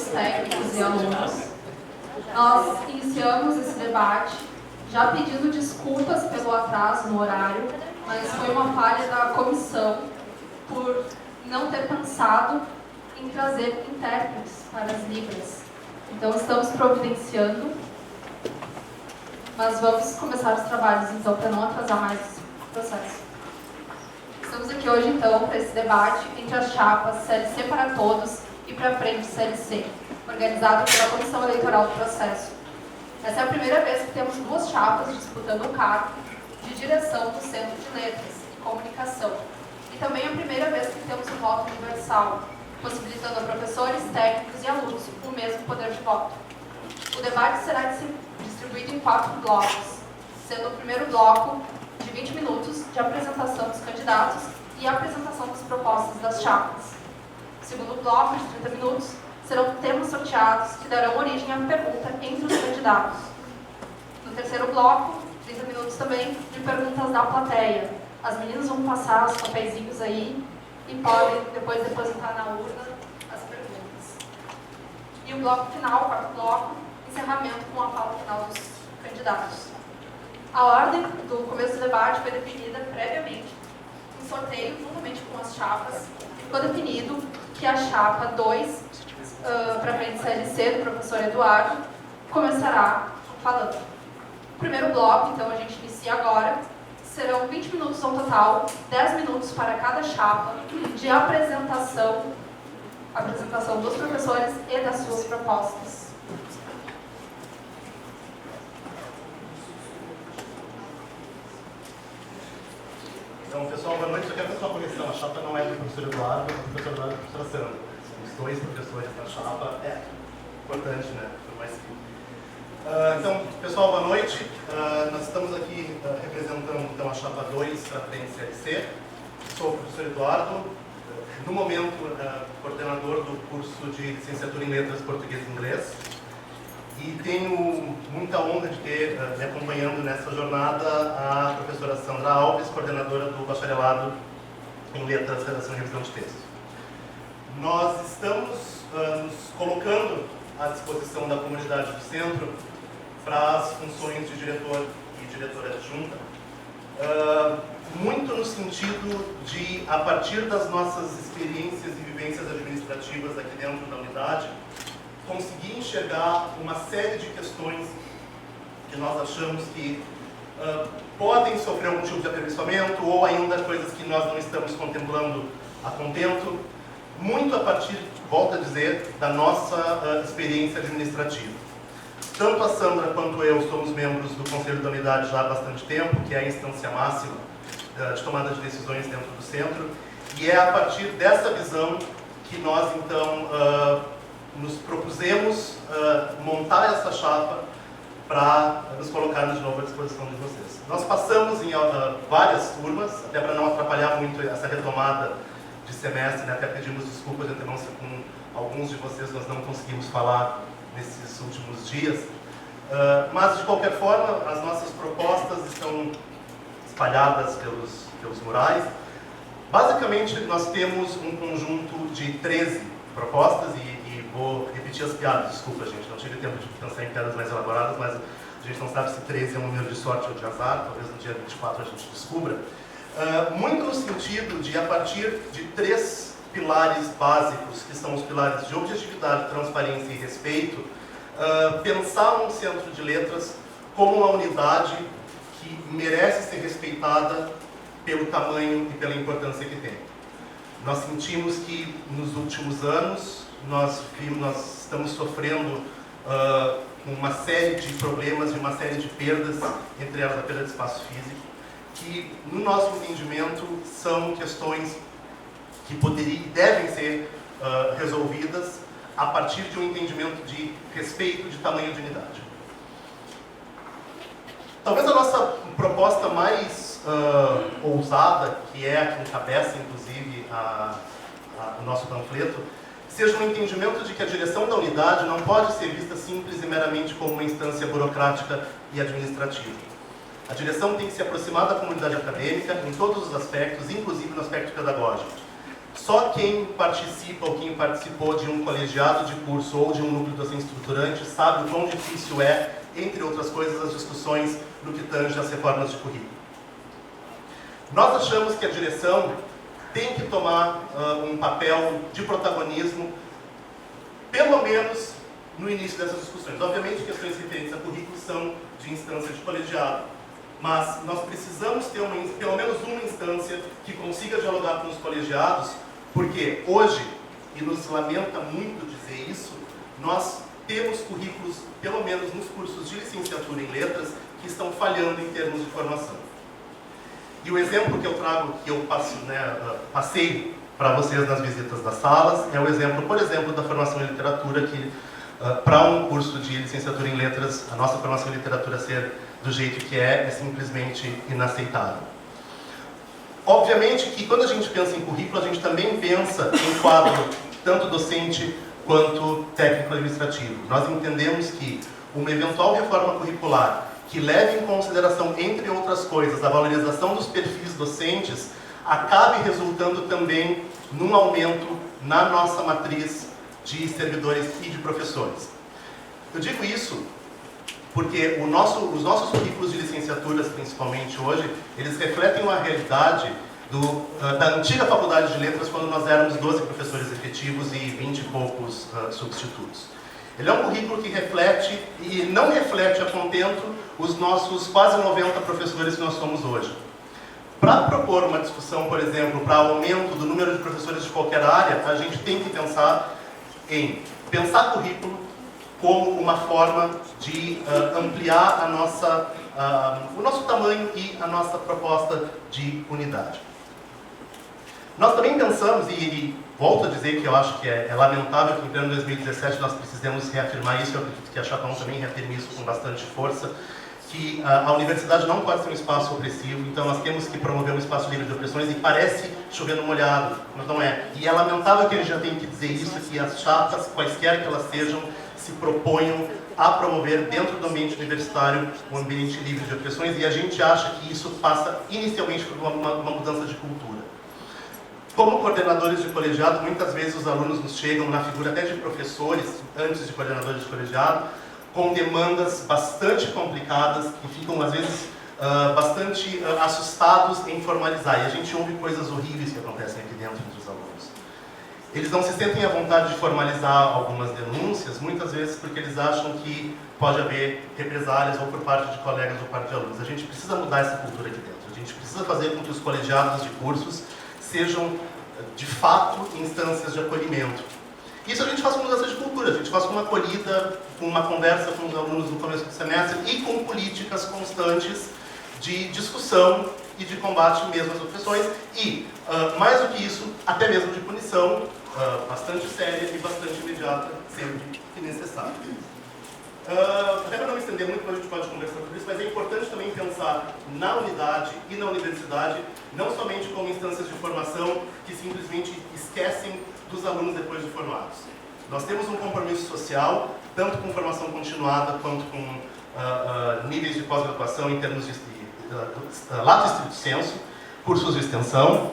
técnicos e alunos. Nós iniciamos esse debate já pedindo desculpas pelo atraso no horário, mas foi uma falha da comissão por não ter pensado em trazer intérpretes para as Libras. Então, estamos providenciando, mas vamos começar os trabalhos, então, para não atrasar mais o processo. Estamos aqui hoje, então, para esse debate entre as chapas CLC para Todos e Para Frente CLC, organizado pela Comissão Eleitoral do Processo. Essa é a primeira vez que temos duas chapas disputando o cargo de direção do Centro de Letras e Comunicação. E também é a primeira vez que temos o voto universal, possibilitando a professores, técnicos e alunos o mesmo poder de voto. O debate será distribuído em 4 blocos, sendo o primeiro bloco de 20 minutos de apresentação dos candidatos e apresentação das propostas das chapas. O segundo bloco, de 30 minutos, serão temas sorteados que darão origem à pergunta entre os candidatos. No terceiro bloco, 30 minutos também, de perguntas da plateia. As meninas vão passar os papeizinhos aí e podem depois depositar na urna as perguntas. E o bloco final, o quarto bloco, encerramento com a fala final dos candidatos. A ordem do começo do debate foi definida previamente em sorteio, juntamente com as chapas, e ficou definido que a chapa 2, para frente CLC, do professor Eduardo, começará falando. O primeiro bloco, então, a gente inicia agora. Serão 20 minutos no total, 10 minutos para cada chapa de apresentação dos professores e das suas propostas. Então, pessoal, boa noite. Eu quero fazer uma correção. A chapa não é do professor Eduardo, é do professor Eduardo e da professora Sandra. São os dois professores da chapa. É importante, né? Então, pessoal, boa noite. Nós estamos aqui representando então, a chapa 2 para frente CLC. Sou o professor Eduardo, no momento coordenador do curso de licenciatura em Letras Português e Inglês. E tenho muita honra de ter me acompanhando nessa jornada a professora Sandra Alves, coordenadora do bacharelado em Letras, Redação e Revisão de Texto. Nós estamos nos colocando à disposição da comunidade do Centro para as funções de diretor e diretora adjunta, muito no sentido de, a partir das nossas experiências e vivências administrativas aqui dentro da unidade, conseguir enxergar uma série de questões que nós achamos que podem sofrer algum tipo de aperfeiçoamento ou ainda coisas que nós não estamos contemplando a contento, muito a partir, volto a dizer, da nossa experiência administrativa. Tanto a Sandra quanto eu somos membros do Conselho da Unidade já há bastante tempo, que é a instância máxima de tomada de decisões dentro do Centro, e é a partir dessa visão que nós, então, nos propusemos montar essa chapa para nos colocar de novo à disposição de vocês. Nós passamos em várias turmas, até para não atrapalhar muito essa retomada de semestre, né? Até pedimos desculpas de antemão se com alguns de vocês nós não conseguimos falar nesses últimos dias, mas de qualquer forma as nossas propostas estão espalhadas pelos murais. Basicamente nós temos um conjunto de 13 propostas e vou repetir as piadas, desculpa gente, não tive tempo de pensar em piadas mais elaboradas, mas a gente não sabe se 13 é um número de sorte ou de azar, talvez no dia 24 a gente descubra. Muito no sentido de, a partir de 3 pilares básicos, que são os pilares de objetividade, transparência e respeito, pensar um centro de letras como uma unidade que merece ser respeitada pelo tamanho e pela importância que tem. Nós sentimos que nos últimos anos nós estamos sofrendo uma série de problemas e uma série de perdas, entre elas a perda de espaço físico, que no nosso entendimento são questões que poderiam e devem ser resolvidas a partir de um entendimento de respeito, de tamanho de unidade. Talvez a nossa proposta mais ousada, que é a que encabeça, inclusive, o nosso panfleto, seja um entendimento de que a direção da unidade não pode ser vista simples e meramente como uma instância burocrática e administrativa. A direção tem que se aproximar da comunidade acadêmica em todos os aspectos, inclusive no aspecto pedagógico. Só quem participa ou quem participou de um colegiado de curso ou de um núcleo docente estruturante sabe o quão difícil é, entre outras coisas, as discussões no que tange às reformas de currículo. Nós achamos que a direção tem que tomar um papel de protagonismo, pelo menos no início dessas discussões. Obviamente, questões referentes a currículo são de instância de colegiado, mas nós precisamos ter pelo menos uma instância que consiga dialogar com os colegiados, porque hoje, e nos lamenta muito dizer isso, nós temos currículos, pelo menos nos cursos de licenciatura em letras, que estão falhando em termos de formação. E o exemplo que eu trago, que eu passei para vocês nas visitas das salas, é o exemplo, por exemplo, da formação em literatura, que para um curso de licenciatura em letras, a nossa formação em literatura ser do jeito que é simplesmente inaceitável. Obviamente que quando a gente pensa em currículo, a gente também pensa em quadro tanto docente quanto técnico-administrativo. Nós entendemos que uma eventual reforma curricular que leve em consideração, entre outras coisas, a valorização dos perfis docentes, acabe resultando também num aumento na nossa matriz de servidores e de professores. Eu digo isso porque os nossos currículos de licenciaturas, principalmente hoje, eles refletem uma realidade da antiga faculdade de letras, quando nós éramos 12 professores efetivos e 20 e poucos substitutos. Ele é um currículo que reflete, e não reflete a contento, os nossos quase 90 professores que nós somos hoje. Para propor uma discussão, por exemplo, para aumento do número de professores de qualquer área, a gente tem que pensar em pensar currículo como uma forma de ampliar o nosso tamanho e a nossa proposta de unidade. Nós também pensamos, e volto a dizer que eu acho que é lamentável que em pleno 2017 nós precisemos reafirmar isso, eu acredito que a Chapão também reafirme isso com bastante força, que a universidade não pode ser um espaço opressivo, então nós temos que promover um espaço livre de opressões, e parece chover no molhado, mas não é. E é lamentável que a gente já tenha que dizer isso, que as chapas, quaisquer que elas sejam, se proponham a promover dentro do ambiente universitário um ambiente livre de opressões, e a gente acha que isso passa inicialmente por uma mudança de cultura. Como coordenadores de colegiado, muitas vezes os alunos nos chegam na figura até de professores, antes de coordenadores de colegiado, com demandas bastante complicadas, que ficam, às vezes, bastante assustados em formalizar. E a gente ouve coisas horríveis que acontecem aqui dentro entre os alunos. Eles não se sentem à vontade de formalizar algumas denúncias, muitas vezes porque eles acham que pode haver represálias ou por parte de colegas ou por parte de alunos. A gente precisa mudar essa cultura aqui dentro. A gente precisa fazer com que os colegiados de cursos sejam, de fato, instâncias de acolhimento. Isso a gente faz com mudança de cultura, a gente faz com uma acolhida, com uma conversa com os alunos no começo do semestre e com políticas constantes de discussão e de combate mesmo às opressões e, mais do que isso, até mesmo de punição bastante séria e bastante imediata, sempre que necessário. Até para não me estender muito, a gente pode conversar sobre isso, mas é importante também pensar na unidade e na universidade, não somente como instâncias de formação que simplesmente esquecem dos alunos depois de formados. Nós temos um compromisso social, tanto com formação continuada, quanto com níveis de pós-graduação em termos de lato estrito sensu, cursos de extensão.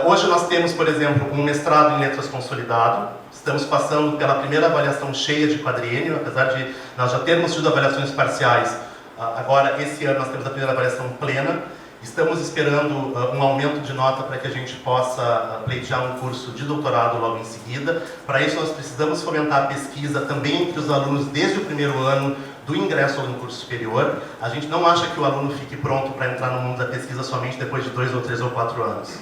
Hoje nós temos, por exemplo, um mestrado em letras consolidado. Estamos passando pela primeira avaliação cheia de quadriênio, apesar de nós já termos tido avaliações parciais. Agora, esse ano, nós temos a primeira avaliação plena. Estamos esperando um aumento de nota para que a gente possa pleitear um curso de doutorado logo em seguida. Para isso, nós precisamos fomentar a pesquisa também entre os alunos desde o primeiro ano do ingresso ao curso superior. A gente não acha que o aluno fique pronto para entrar no mundo da pesquisa somente depois de 2 ou 3 ou 4 anos.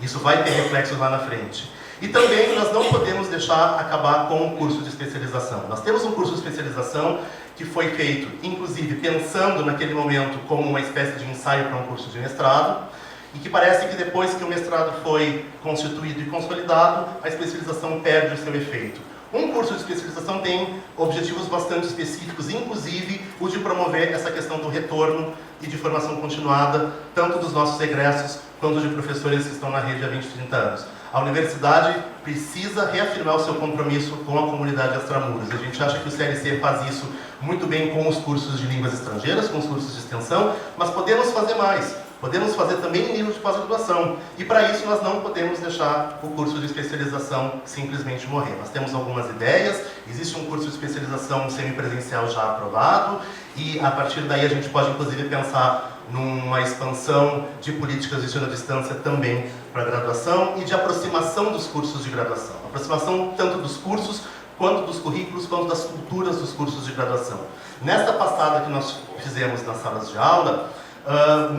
Isso vai ter reflexos lá na frente. E também nós não podemos deixar acabar com o curso de especialização. Nós temos um curso de especialização que foi feito, inclusive, pensando naquele momento como uma espécie de ensaio para um curso de mestrado, e que parece que depois que o mestrado foi constituído e consolidado, a especialização perde o seu efeito. Um curso de especialização tem objetivos bastante específicos, inclusive o de promover essa questão do retorno e de formação continuada, tanto dos nossos egressos quanto de professores que estão na rede há 20, 30 anos. A universidade precisa reafirmar o seu compromisso com a comunidade extramuros. A gente acha que o CLC faz isso muito bem com os cursos de línguas estrangeiras, com os cursos de extensão, mas podemos fazer mais. Podemos fazer também em nível de pós-graduação. E para isso nós não podemos deixar o curso de especialização simplesmente morrer. Nós temos algumas ideias, existe um curso de especialização semipresencial já aprovado, e a partir daí a gente pode inclusive pensar numa expansão de políticas de ensino à distância também para a graduação e de aproximação dos cursos de graduação. Aproximação tanto dos cursos, quanto dos currículos, quanto das culturas dos cursos de graduação. Nesta passada que nós fizemos nas salas de aula,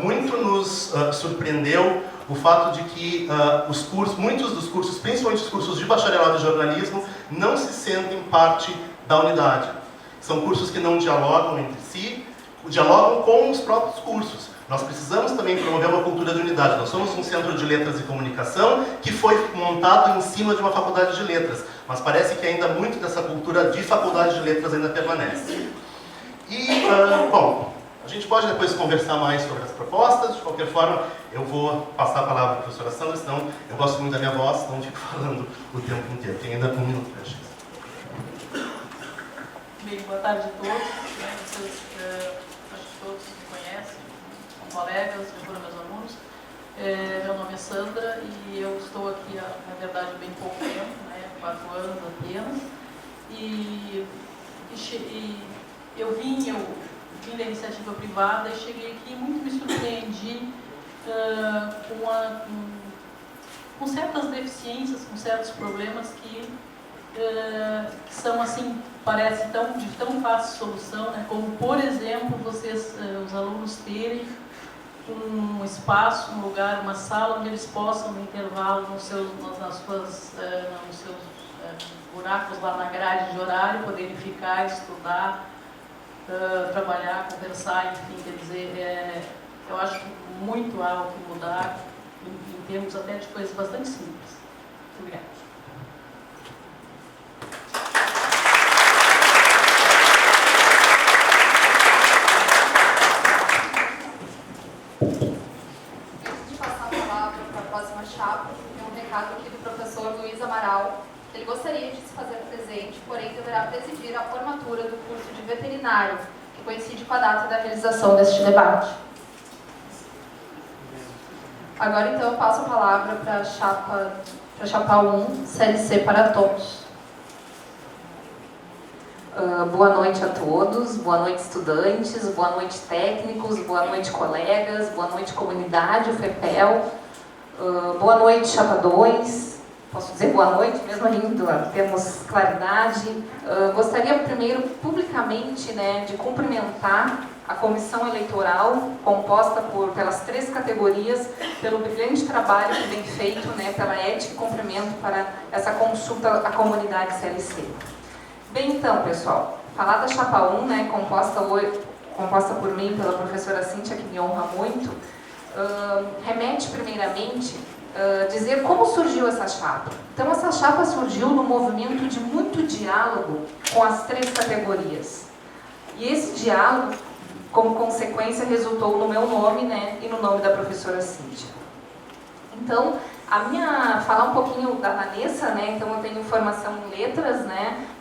muito nos surpreendeu o fato de que muitos dos cursos, principalmente os cursos de bacharelado em jornalismo, não se sentem parte da unidade. São cursos que não dialogam entre si, dialogam com os próprios cursos. Nós precisamos também promover uma cultura de unidade. Nós somos um centro de letras e comunicação que foi montado em cima de uma faculdade de letras, mas parece que ainda muito dessa cultura de faculdade de letras ainda permanece. E, bom, a gente pode depois conversar mais sobre as propostas. De qualquer forma, eu vou passar a palavra para a professora Sandra, senão eu gosto muito da minha voz, então fico falando o tempo inteiro. Tem ainda 1 minuto para a gente. Bem, boa tarde a todos. Vocês, acho que todos me conhecem, são colegas, foram meus alunos. Meu nome é Sandra e eu estou aqui há, na verdade, bem pouco tempo, 4 anos apenas. E eu vim da iniciativa privada e cheguei aqui e muito me surpreendi com certas deficiências, com certos problemas que são assim, parece de tão fácil solução, né? Como, por exemplo, vocês, os alunos, terem um espaço, um lugar, uma sala onde eles possam, no intervalo, nos seus buracos lá na grade de horário, poderem ficar, estudar, trabalhar, conversar, enfim, quer dizer, eu acho que muito há o que mudar, em termos até de coisas bastante simples. Muito obrigada. Antes de passar a palavra para a próxima chapa, tem um recado aqui do professor Luiz Amaral. Ele gostaria de se fazer presente, porém deverá presidir a formatura do curso de veterinário, que coincide com a data da realização deste debate. Agora, então, eu passo a palavra para a chapa 1, CLC para todos. Boa noite a todos, boa noite estudantes, boa noite técnicos, boa noite colegas, boa noite comunidade, o FEPEL, boa noite chapa 2, posso dizer boa noite, mesmo ainda temos claridade. Gostaria primeiro publicamente, de cumprimentar a comissão eleitoral, composta pelas 3 categorias, pelo brilhante trabalho que vem feito, pela ética e cumprimento para essa consulta à comunidade CLC. Bem, então, pessoal, falar da chapa 1, composta por mim e pela professora Cíntia, que me honra muito, remete primeiramente dizer como surgiu essa chapa. Então, essa chapa surgiu no movimento de muito diálogo com as 3 categorias. E esse diálogo, como consequência, resultou no meu nome, e no nome da professora Cíntia. Então, falar um pouquinho da Vanessa, então eu tenho formação em letras,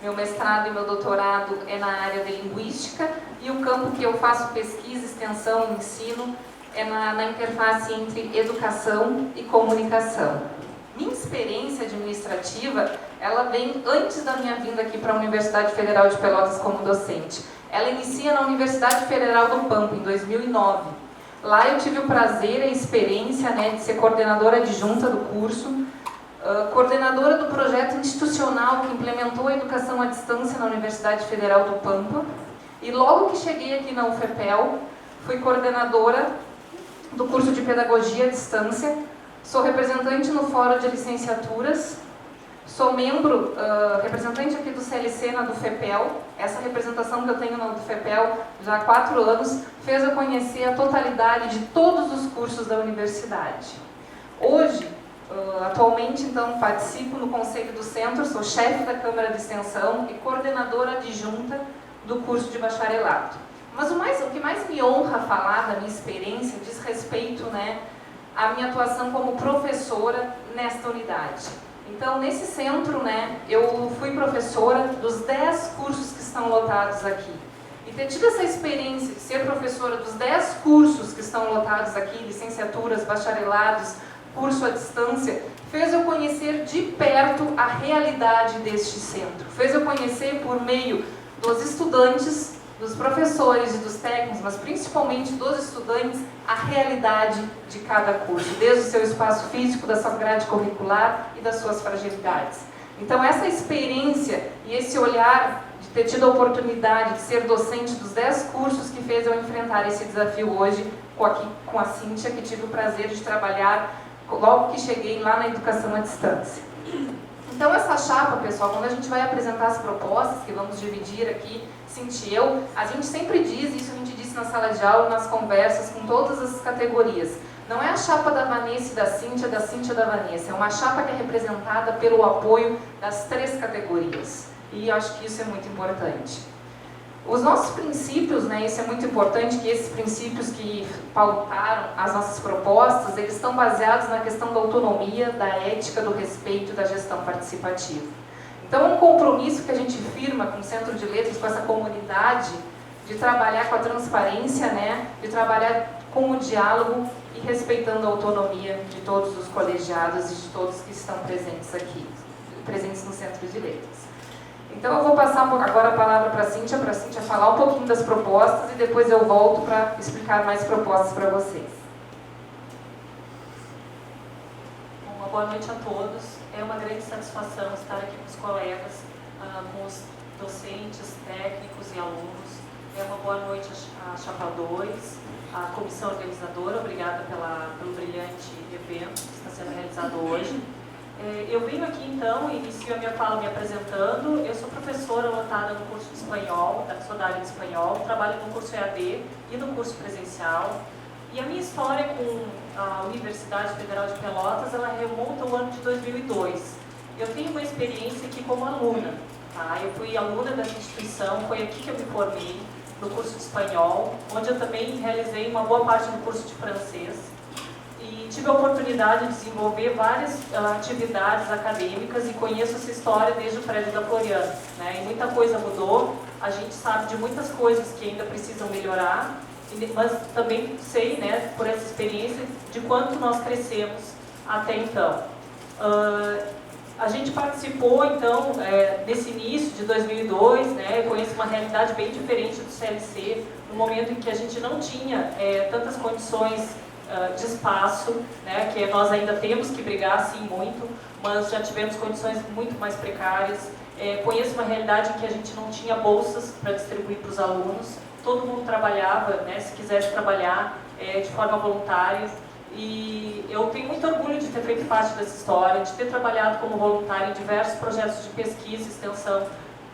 meu mestrado e meu doutorado é na área de linguística, e o campo que eu faço pesquisa, extensão e ensino é na interface entre educação e comunicação. Minha experiência administrativa, ela vem antes da minha vinda aqui para a Universidade Federal de Pelotas como docente. Ela inicia na Universidade Federal do Pampa, em 2009. Lá eu tive o prazer e a experiência de ser coordenadora adjunta do curso, coordenadora do projeto institucional que implementou a educação à distância na Universidade Federal do Pampa, e logo que cheguei aqui na UFPEL, fui coordenadora do curso de pedagogia à distância, sou representante no Fórum de Licenciaturas, sou membro, representante aqui do CLC na do FEPEL. Essa representação que eu tenho na do FEPEL já há 4 anos fez eu conhecer a totalidade de todos os cursos da universidade. Hoje, atualmente, então, participo no Conselho do Centro, sou chefe da Câmara de Extensão e coordenadora adjunta do curso de bacharelado. Mas o que mais me honra falar da minha experiência diz respeito à minha atuação como professora nesta unidade. Então, nesse centro, eu fui professora dos 10 cursos que estão lotados aqui. e ter tido essa experiência de ser professora dos 10 cursos que estão lotados aqui, licenciaturas, bacharelados, curso à distância, fez eu conhecer de perto a realidade deste centro. Fez eu conhecer por meio dos estudantes, dos professores e dos técnicos, mas principalmente dos estudantes, a realidade de cada curso, desde o seu espaço físico, da sua grade curricular e das suas fragilidades. Então essa experiência e esse olhar de ter tido a oportunidade de ser docente dos 10 cursos que fez eu enfrentar esse desafio hoje com a Cíntia, que tive o prazer de trabalhar logo que cheguei lá na educação à distância. Então essa chapa, pessoal, quando a gente vai apresentar as propostas que vamos dividir aqui, Cíntia e eu, a gente sempre diz, isso a gente disse na sala de aula, nas conversas com todas as categorias, não é a chapa da Vanessa e da Cíntia e da Vanessa, é uma chapa que é representada pelo apoio das 3 categorias. E eu acho que isso é muito importante. Os nossos princípios, né, isso é muito importante, que esses princípios que pautaram as nossas propostas, eles estão baseados na questão da autonomia, da ética, do respeito e da gestão participativa. Então, é um compromisso que a gente firma com o Centro de Letras, com essa comunidade, de trabalhar com a transparência, né, de trabalhar com o diálogo e respeitando a autonomia de todos os colegiados e de todos que estão presentes aqui, presentes no Centro de Letras. Então eu vou passar agora a palavra para a Cíntia falar um pouquinho das propostas e depois eu volto para explicar mais propostas para vocês. Uma boa noite a todos. É uma grande satisfação estar aqui com os colegas, com os docentes, técnicos e alunos. É uma boa noite à Chapa 2, à comissão organizadora, obrigada pelo brilhante evento que está sendo realizado hoje. Eu venho aqui então, inicio a minha fala me apresentando. Eu sou professora lotada no curso de espanhol, sou da área de espanhol, trabalho no curso EAD e no curso presencial. E a minha história com a Universidade Federal de Pelotas, ela remonta ao ano de 2002. Eu tenho uma experiência aqui como aluna, tá? Eu fui aluna dessa instituição, foi aqui que eu me formei, no curso de espanhol, onde eu também realizei uma boa parte do curso de francês. E tive a oportunidade de desenvolver várias atividades acadêmicas e conheço essa história desde o prédio da Floriana, né? E muita coisa mudou, a gente sabe de muitas coisas que ainda precisam melhorar, mas também sei, né, por essa experiência, de quanto nós crescemos até então. A gente participou, então, nesse início de 2002, né, eu conheço uma realidade bem diferente do CLC, no momento em que a gente não tinha tantas condições de espaço, né, que nós ainda temos que brigar, sim, muito, mas já tivemos condições muito mais precárias. Conheço uma realidade em que a gente não tinha bolsas para distribuir para os alunos, todo mundo trabalhava, né, se quisesse trabalhar de forma voluntária, e eu tenho muito orgulho de ter feito parte dessa história, de ter trabalhado como voluntária em diversos projetos de pesquisa e extensão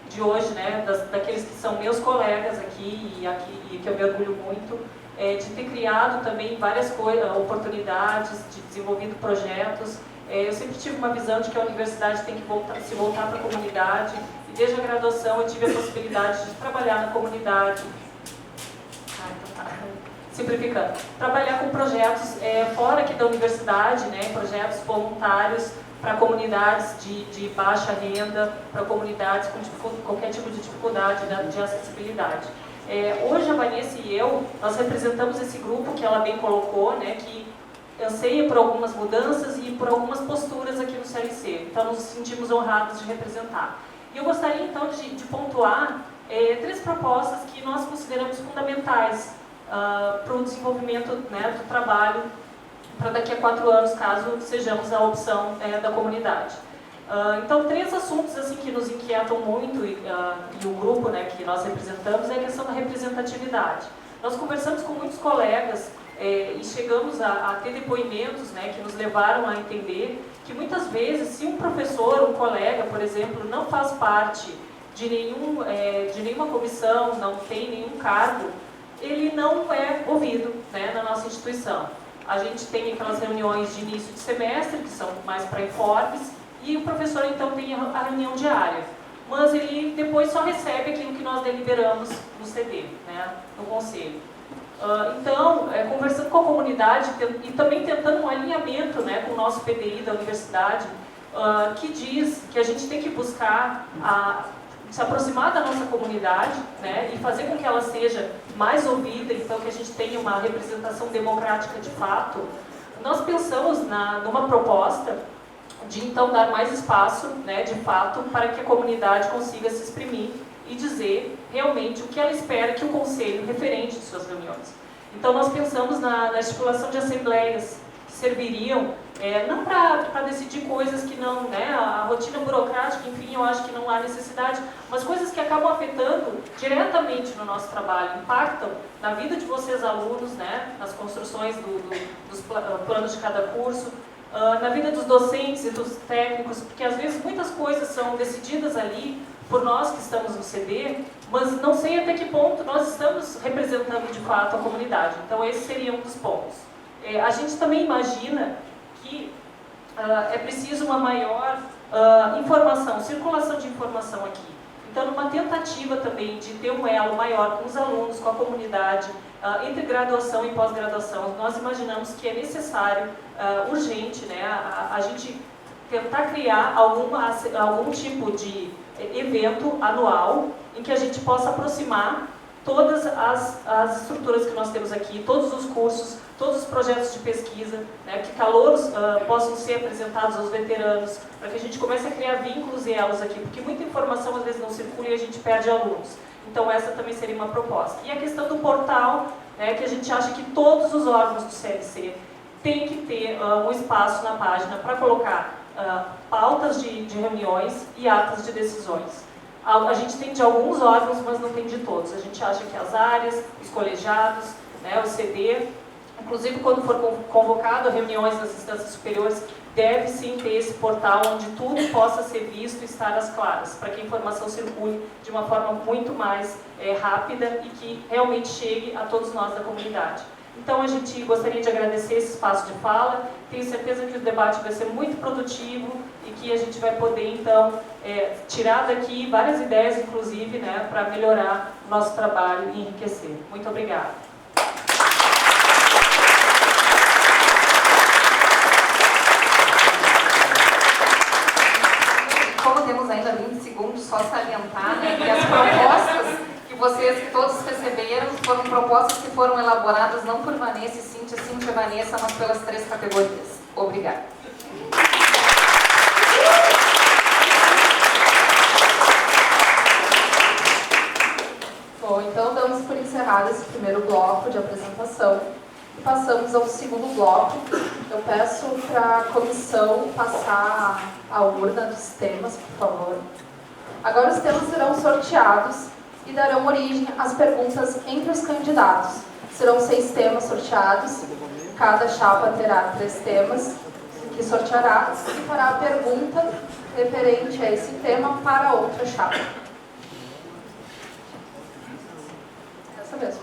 de hoje, né, daqueles que são meus colegas aqui e que eu me orgulho muito, de ter criado também várias oportunidades, de desenvolvido projetos. Eu sempre tive uma visão de que a universidade tem que se voltar para a comunidade, e desde a graduação eu tive a possibilidade de trabalhar na comunidade, simplificando, trabalhar com projetos fora aqui da universidade, né, projetos voluntários para comunidades de baixa renda, para comunidades com qualquer tipo de dificuldade de acessibilidade. Hoje a Vanessa e eu, nós representamos esse grupo que ela bem colocou, né, que anseia por algumas mudanças e por algumas posturas aqui no CLC, então nos sentimos honrados de representar. E eu gostaria então de pontuar 3 propostas que nós consideramos fundamentais para o desenvolvimento, né, do trabalho para daqui a 4 anos, caso sejamos a opção da comunidade. Então, 3 assuntos assim, que nos inquietam muito, e o grupo, né, que nós representamos, é a questão da representatividade. Nós conversamos com muitos colegas e chegamos a ter depoimentos, né, que nos levaram a entender que muitas vezes, se um professor, um colega, por exemplo, não faz parte de nenhuma comissão, não tem nenhum cargo, ele não é ouvido, né, na nossa instituição. A gente tem aquelas reuniões de início de semestre, que são mais para informes, e o professor então tem a reunião diária, mas ele depois só recebe aquilo que nós deliberamos no CD, né, no conselho. Então, conversando com a comunidade e também tentando um alinhamento, né, com o nosso PDI da universidade, que diz que a gente tem que buscar se aproximar da nossa comunidade, né, e fazer com que ela seja mais ouvida, então que a gente tenha uma representação democrática de fato, nós pensamos numa proposta de então dar mais espaço, né, de fato, para que a comunidade consiga se exprimir e dizer realmente o que ela espera que o Conselho referente de suas reuniões. Então nós pensamos na estipulação de assembleias que serviriam não para decidir coisas que não, né, a rotina burocrática, enfim, eu acho que não há necessidade, mas coisas que acabam afetando diretamente no nosso trabalho, impactam na vida de vocês alunos, né, nas construções dos planos de cada curso, na vida dos docentes e dos técnicos, porque às vezes muitas coisas são decididas ali por nós que estamos no CD, mas não sei até que ponto nós estamos representando de fato a comunidade. Então esse seria um dos pontos. A gente também imagina que é preciso uma maior informação, circulação de informação aqui. Então, numa tentativa também de ter um elo maior com os alunos, com a comunidade, entre graduação e pós-graduação, nós imaginamos que é necessário, urgente, né, a gente tentar criar algum tipo de evento anual em que a gente possa aproximar todas as estruturas que nós temos aqui, todos os cursos, todos os projetos de pesquisa, né, que calouros possam ser apresentados aos veteranos, para que a gente comece a criar vínculos e elos aqui, porque muita informação às vezes não circula e a gente perde alunos. Então essa também seria uma proposta. E a questão do portal, né, que a gente acha que todos os órgãos do CLC têm que ter um espaço na página para colocar pautas de reuniões e atas de decisões. A gente tem de alguns órgãos, mas não tem de todos. A gente acha que as áreas, os colegiados, né, o CD, inclusive quando for convocado a reuniões das instâncias superiores, deve sim ter esse portal onde tudo possa ser visto e estar às claras, para que a informação circule de uma forma muito mais rápida e que realmente chegue a todos nós da comunidade. Então a gente gostaria de agradecer esse espaço de fala, tenho certeza que o debate vai ser muito produtivo e que a gente vai poder então tirar daqui várias ideias, inclusive, né, para melhorar o nosso trabalho e enriquecer. Muito obrigada. Como temos ainda 20 segundos, só salientar, né, que as propostas que todos receberam foram propostas que foram elaboradas não por Vanessa e Cíntia e Vanessa, mas pelas 3 categorias. Obrigada. Bom, então damos por encerrado esse primeiro bloco de apresentação e passamos ao segundo bloco. Eu peço para a comissão passar a urna dos temas, por favor. Agora os temas serão sorteados e darão origem às perguntas entre os candidatos. Serão 6 temas sorteados, cada chapa terá 3 temas que sorteará e fará a pergunta referente a esse tema para outra chapa. Essa mesmo.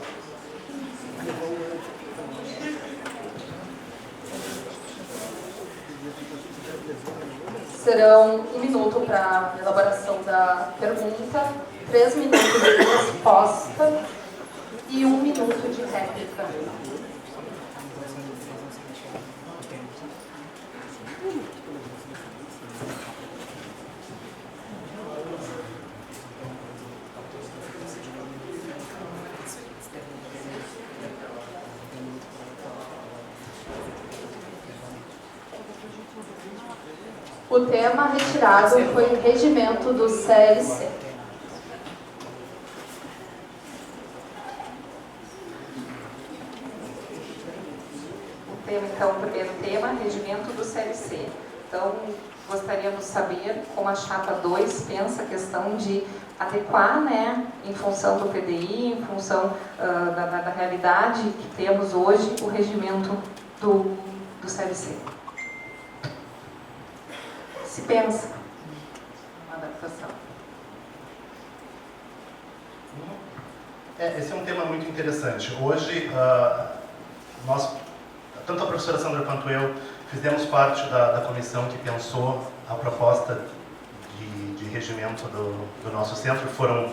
Serão 1 minuto para a elaboração da pergunta, 3 minutos de resposta e 1 minuto de réplica. O tema retirado foi o regimento do CLC. Então, o primeiro tema, regimento do CLC. Então, gostaríamos de saber como a chapa 2 pensa a questão de adequar, né, em função do PDI, em função da realidade que temos hoje, o regimento do CLC. Se pensa uma adaptação. Esse é um tema muito interessante. Hoje, nós, tanto a professora Sandra quanto eu, fizemos parte da comissão que pensou a proposta de regimento do nosso centro. Foi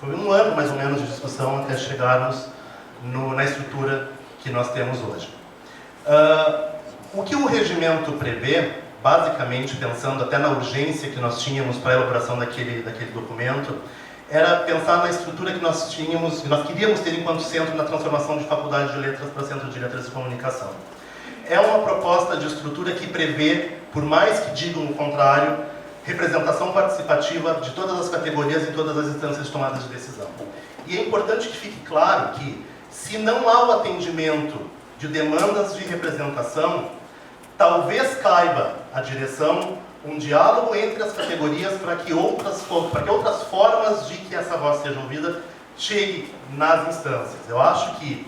1 ano, mais ou menos, de discussão até chegarmos na estrutura que nós temos hoje. O que o regimento prevê basicamente pensando até na urgência que nós tínhamos para a elaboração daquele documento, era pensar na estrutura que nós tínhamos, que nós queríamos ter enquanto centro na transformação de Faculdade de Letras para Centro de Letras e Comunicação. É uma proposta de estrutura que prevê, por mais que digam o contrário, representação participativa de todas as categorias e todas as instâncias de tomada de decisão. E é importante que fique claro que, se não há o atendimento de demandas de representação, talvez caiba à direção um diálogo entre as categorias para que outras formas de que essa voz seja ouvida chegue nas instâncias. Eu acho que,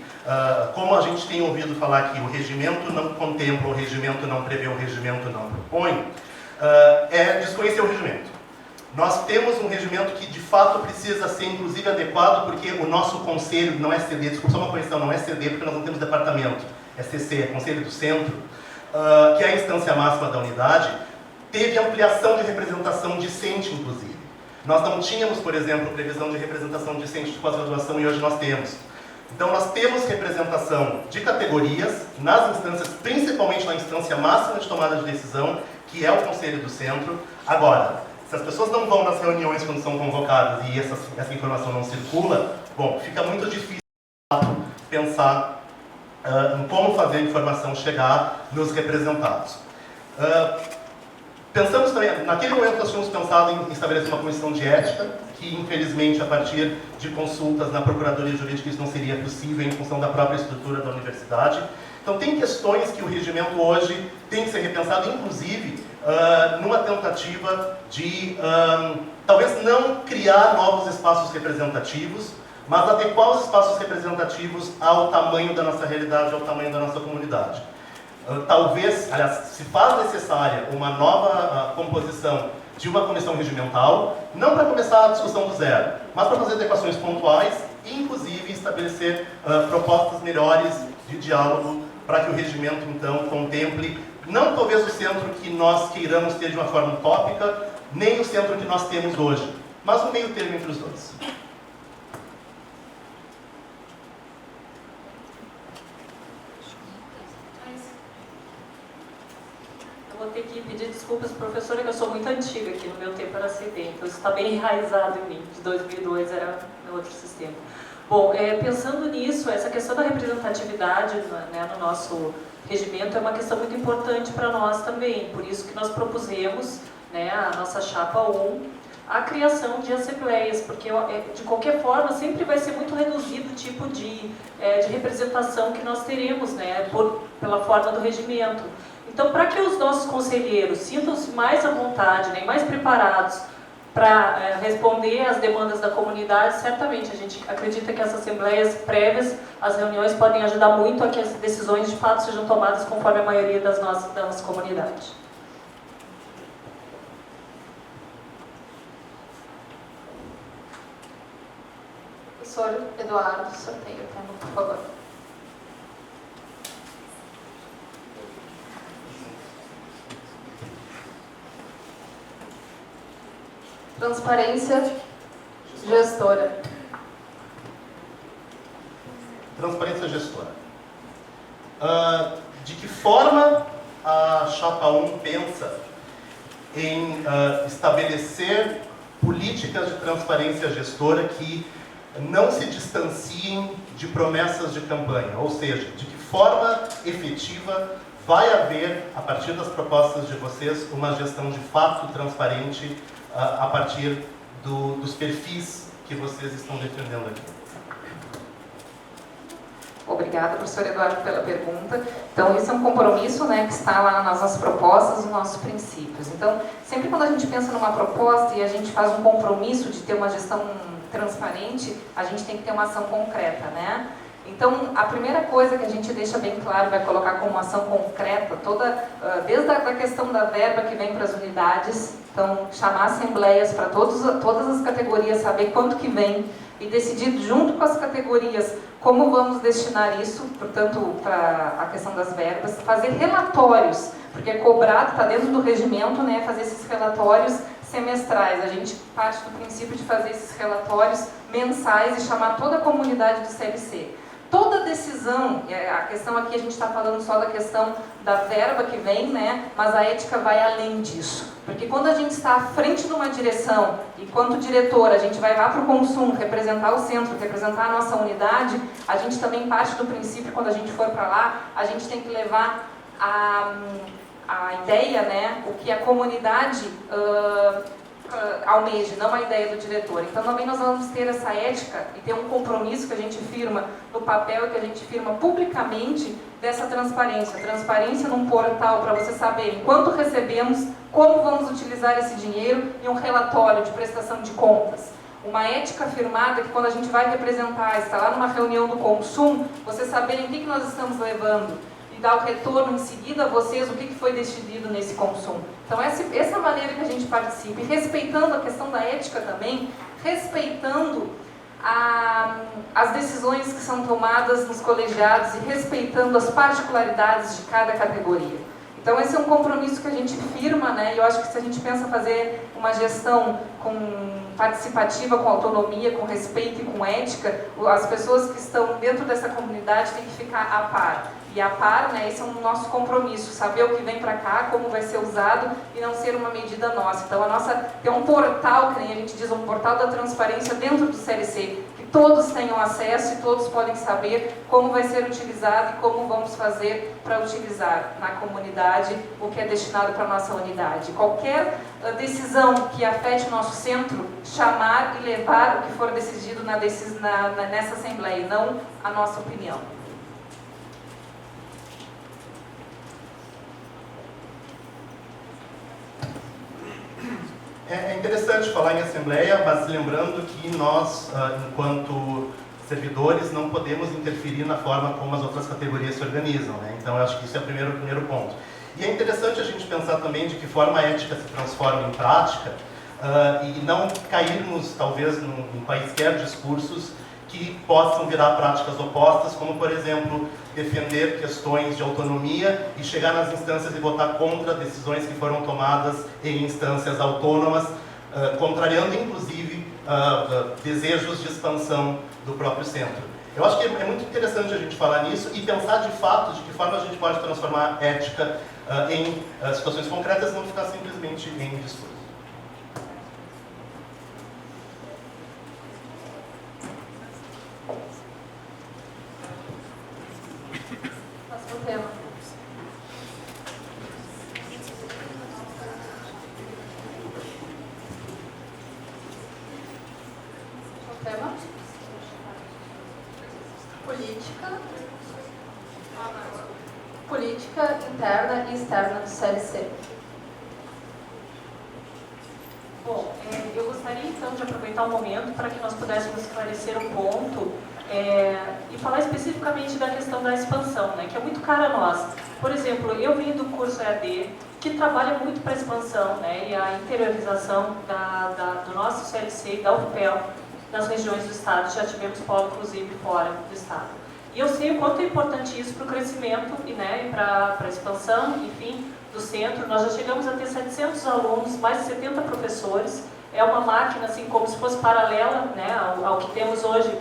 como a gente tem ouvido falar que o regimento não contempla, o regimento não prevê, o regimento não propõe, é desconhecer o regimento. Nós temos um regimento que, de fato, precisa ser, inclusive, adequado, porque o nosso conselho não é CD, desculpa, só uma correção, não é CD, porque nós não temos departamento, é CC, é Conselho do Centro, que é a instância máxima da unidade, teve ampliação de representação discente, inclusive. Nós não tínhamos, por exemplo, previsão de representação discente de pós-graduação, e hoje nós temos. Então, nós temos representação de categorias nas instâncias, principalmente na instância máxima de tomada de decisão, que é o Conselho do Centro. Agora, se as pessoas não vão nas reuniões quando são convocadas e essa informação não circula, bom, fica muito difícil pensar em como fazer a informação chegar nos representados. Pensamos também, naquele momento nós tínhamos pensado em estabelecer uma comissão de ética, que infelizmente a partir de consultas na Procuradoria Jurídica isso não seria possível em função da própria estrutura da universidade. Então tem questões que o regimento hoje tem que ser repensado, inclusive numa tentativa de talvez não criar novos espaços representativos, mas adequar os espaços representativos ao tamanho da nossa realidade, ao tamanho da nossa comunidade. Talvez, aliás, se faz necessária uma nova composição de uma comissão regimental, não para começar a discussão do zero, mas para fazer adequações pontuais e, inclusive, estabelecer propostas melhores de diálogo para que o regimento, então, contemple não talvez o centro que nós queiramos ter de uma forma utópica, nem o centro que nós temos hoje, mas um meio termo entre os dois. Eu vou ter que pedir desculpas, professora, que eu sou muito antiga aqui, no meu tempo era CD, então isso está bem enraizado em mim. De 2002 era outro sistema. Bom, pensando nisso, essa questão da representatividade, né, no nosso regimento é uma questão muito importante para nós também, por isso que nós propusemos, né, a nossa chapa 1, a criação de assembleias, porque de qualquer forma sempre vai ser muito reduzido o tipo de representação que nós teremos, né, pela forma do regimento. Então, para que os nossos conselheiros sintam-se mais à vontade, né, mais preparados para responder às demandas da comunidade, certamente a gente acredita que essas assembleias prévias, as reuniões podem ajudar muito a que as decisões de fato sejam tomadas conforme a maioria da nossa comunidade. Professor Eduardo, sorteio o tema, por favor. Transparência gestora. Transparência gestora. De que forma a Chapa 1 pensa em estabelecer políticas de transparência gestora que não se distanciem de promessas de campanha? Ou seja, de que forma efetiva vai haver, a partir das propostas de vocês, uma gestão de fato transparente a partir dos perfis que vocês estão defendendo aqui? Obrigada, professor Eduardo, pela pergunta. Então, isso é um compromisso, né, que está lá nas nossas propostas, nos nossos princípios. Então, sempre quando a gente pensa numa proposta e a gente faz um compromisso de ter uma gestão transparente, a gente tem que ter uma ação concreta, né? Então, a primeira coisa que a gente deixa bem claro, vai colocar como ação concreta, desde a questão da verba que vem para as unidades, então, chamar assembleias para todas as categorias, saber quanto que vem e decidir junto com as categorias como vamos destinar isso, portanto, para a questão das verbas, fazer relatórios, porque é cobrado, está dentro do regimento, né, fazer esses relatórios semestrais. A gente parte do princípio de fazer esses relatórios mensais e chamar toda a comunidade do CLC. toda decisão, a questão aqui a gente está falando só da questão da verba que vem, né? Mas a ética vai além disso. Porque quando a gente está à frente de uma direção, enquanto diretor, a gente vai lá para o consumo, representar o centro, representar a nossa unidade, a gente também parte do princípio, quando a gente for para lá, a gente tem que levar a ideia, né? O que a comunidade almeja, não a ideia do diretor. Então também nós vamos ter essa ética e ter um compromisso que a gente firma no papel e que a gente firma publicamente dessa transparência. Transparência num portal para você saber quanto recebemos, como vamos utilizar esse dinheiro e um relatório de prestação de contas. Uma ética firmada que quando a gente vai representar, está lá numa reunião do consumo, você saber em que nós estamos levando e dar o retorno em seguida a vocês, o que foi decidido nesse consumo. Então essa maneira que a gente participa, e respeitando a questão da ética também, respeitando as decisões que são tomadas nos colegiados e respeitando as particularidades de cada categoria. Então esse é um compromisso que a gente firma, né? E eu acho que se a gente pensa fazer uma gestão participativa, com autonomia, com respeito e com ética, as pessoas que estão dentro dessa comunidade têm que ficar a par. E a par, né, esse é o nosso compromisso, saber o que vem para cá, como vai ser usado e não ser uma medida nossa. Então a nossa tem um portal, que nem a gente diz, um portal da transparência dentro do CLC, que todos tenham acesso e todos podem saber como vai ser utilizado e como vamos fazer para utilizar na comunidade o que é destinado para a nossa unidade. Qualquer decisão que afete o nosso centro, chamar e levar o que for decidido nessa Assembleia, não a nossa opinião. É interessante falar em Assembleia, mas lembrando que nós, enquanto servidores, não podemos interferir na forma como as outras categorias se organizam, né? Então, eu acho que isso é o primeiro ponto. E é interessante a gente pensar também de que forma a ética se transforma em prática e não cairmos, talvez, em quaisquer discursos que possam virar práticas opostas, como, por exemplo, defender questões de autonomia e chegar nas instâncias e votar contra decisões que foram tomadas em instâncias autônomas, contrariando, inclusive, desejos de expansão do próprio centro. Eu acho que é muito interessante a gente falar nisso e pensar, de fato, de que forma a gente pode transformar a ética em situações concretas, não ficar simplesmente em discurso. Próximo tema. Próximo tema. Política interna e externa do CLC. Bom, eu gostaria então de aproveitar o momento para que nós pudéssemos esclarecer um ponto e falar especificamente da questão da expansão, né, que é muito cara a nós. Por exemplo, eu vim do curso EAD, que trabalha muito para a expansão, né, e a interiorização do nosso CLC e da UFPEL nas regiões do Estado. Já tivemos polo, inclusive, fora do Estado. E eu sei o quanto é importante isso para o crescimento e para a expansão, enfim, do centro. Nós já chegamos a ter 700 alunos, mais de 70 professores. É uma máquina, assim, como se fosse paralela, né, ao que temos hoje,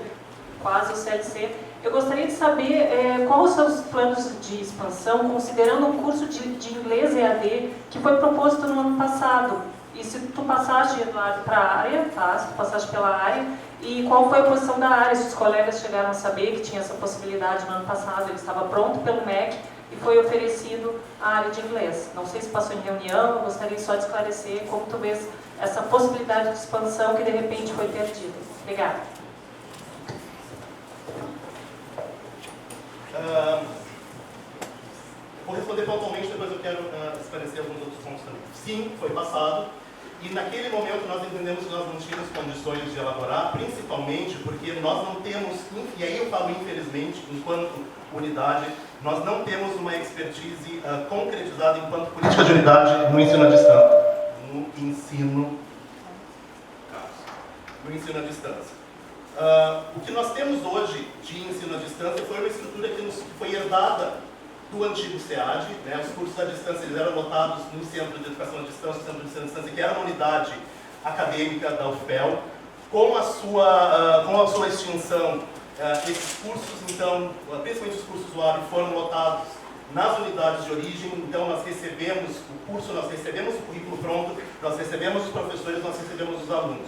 quase o CLC. Eu gostaria de saber quais os seus planos de expansão, considerando o curso de inglês EAD que foi proposto no ano passado. E se tu passaste, Eduardo, para a área, tá? Se tu passaste pela área, e qual foi a posição da área? Se os colegas chegaram a saber que tinha essa possibilidade no ano passado, ele estava pronto pelo MEC e foi oferecido a área de inglês. Não sei se passou em reunião, eu gostaria só de esclarecer como tu vês essa possibilidade de expansão que de repente foi perdida. Obrigada. Vou responder pontualmente, depois eu quero esclarecer alguns outros pontos também. Sim, foi passado. E naquele momento nós entendemos que nós não tínhamos condições de elaborar, principalmente porque nós não temos, e aí eu falo infelizmente, enquanto unidade, nós não temos uma expertise concretizada enquanto política de unidade no ensino à distância. No ensino à distância. O que nós temos hoje de ensino à distância foi uma estrutura que foi herdada do antigo SEAD, né? Os cursos à distância eles eram lotados no Centro de Educação à Distância, o Centro de Ensino à Distância, que era uma unidade acadêmica da UFPEL. Com a sua extinção, Esses cursos, então, principalmente os cursos UAB, foram lotados nas unidades de origem. Então nós recebemos o curso, nós recebemos o currículo pronto, nós recebemos os professores, nós recebemos os alunos.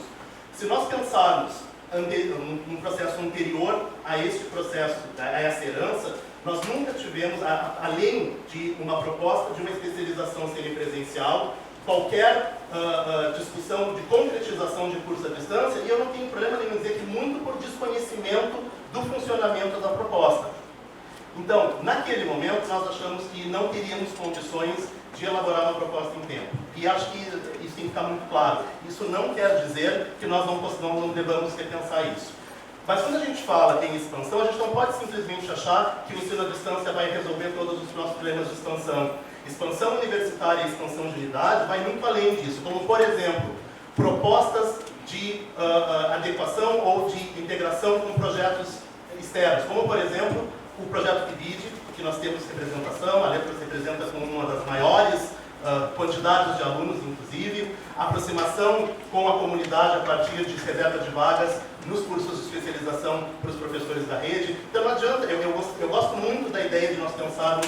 Se nós pensarmos num processo anterior a este processo, a essa herança, nós nunca tivemos, além de uma proposta de uma especialização semipresencial, qualquer discussão de concretização de curso à distância, e eu não tenho problema nenhum em dizer que muito por desconhecimento do funcionamento da proposta. Então, naquele momento, nós achamos que não teríamos condições de elaborar uma proposta em tempo. E acho que isso tem que ficar muito claro. Isso não quer dizer que nós não devamos repensar isso. Mas quando a gente fala em expansão, a gente não pode simplesmente achar que o ensino à distância vai resolver todos os nossos problemas de expansão. Expansão universitária e expansão de unidade vai muito além disso, como, por exemplo, propostas de adequação ou de integração com projetos externos, como, por exemplo, o projeto PIBID, que nós temos representação, a Letras representa com uma das maiores quantidades de alunos, inclusive, aproximação com a comunidade a partir de reserva de vagas nos cursos de especialização para os professores da rede. Então não adianta, eu gosto muito da ideia de nós pensarmos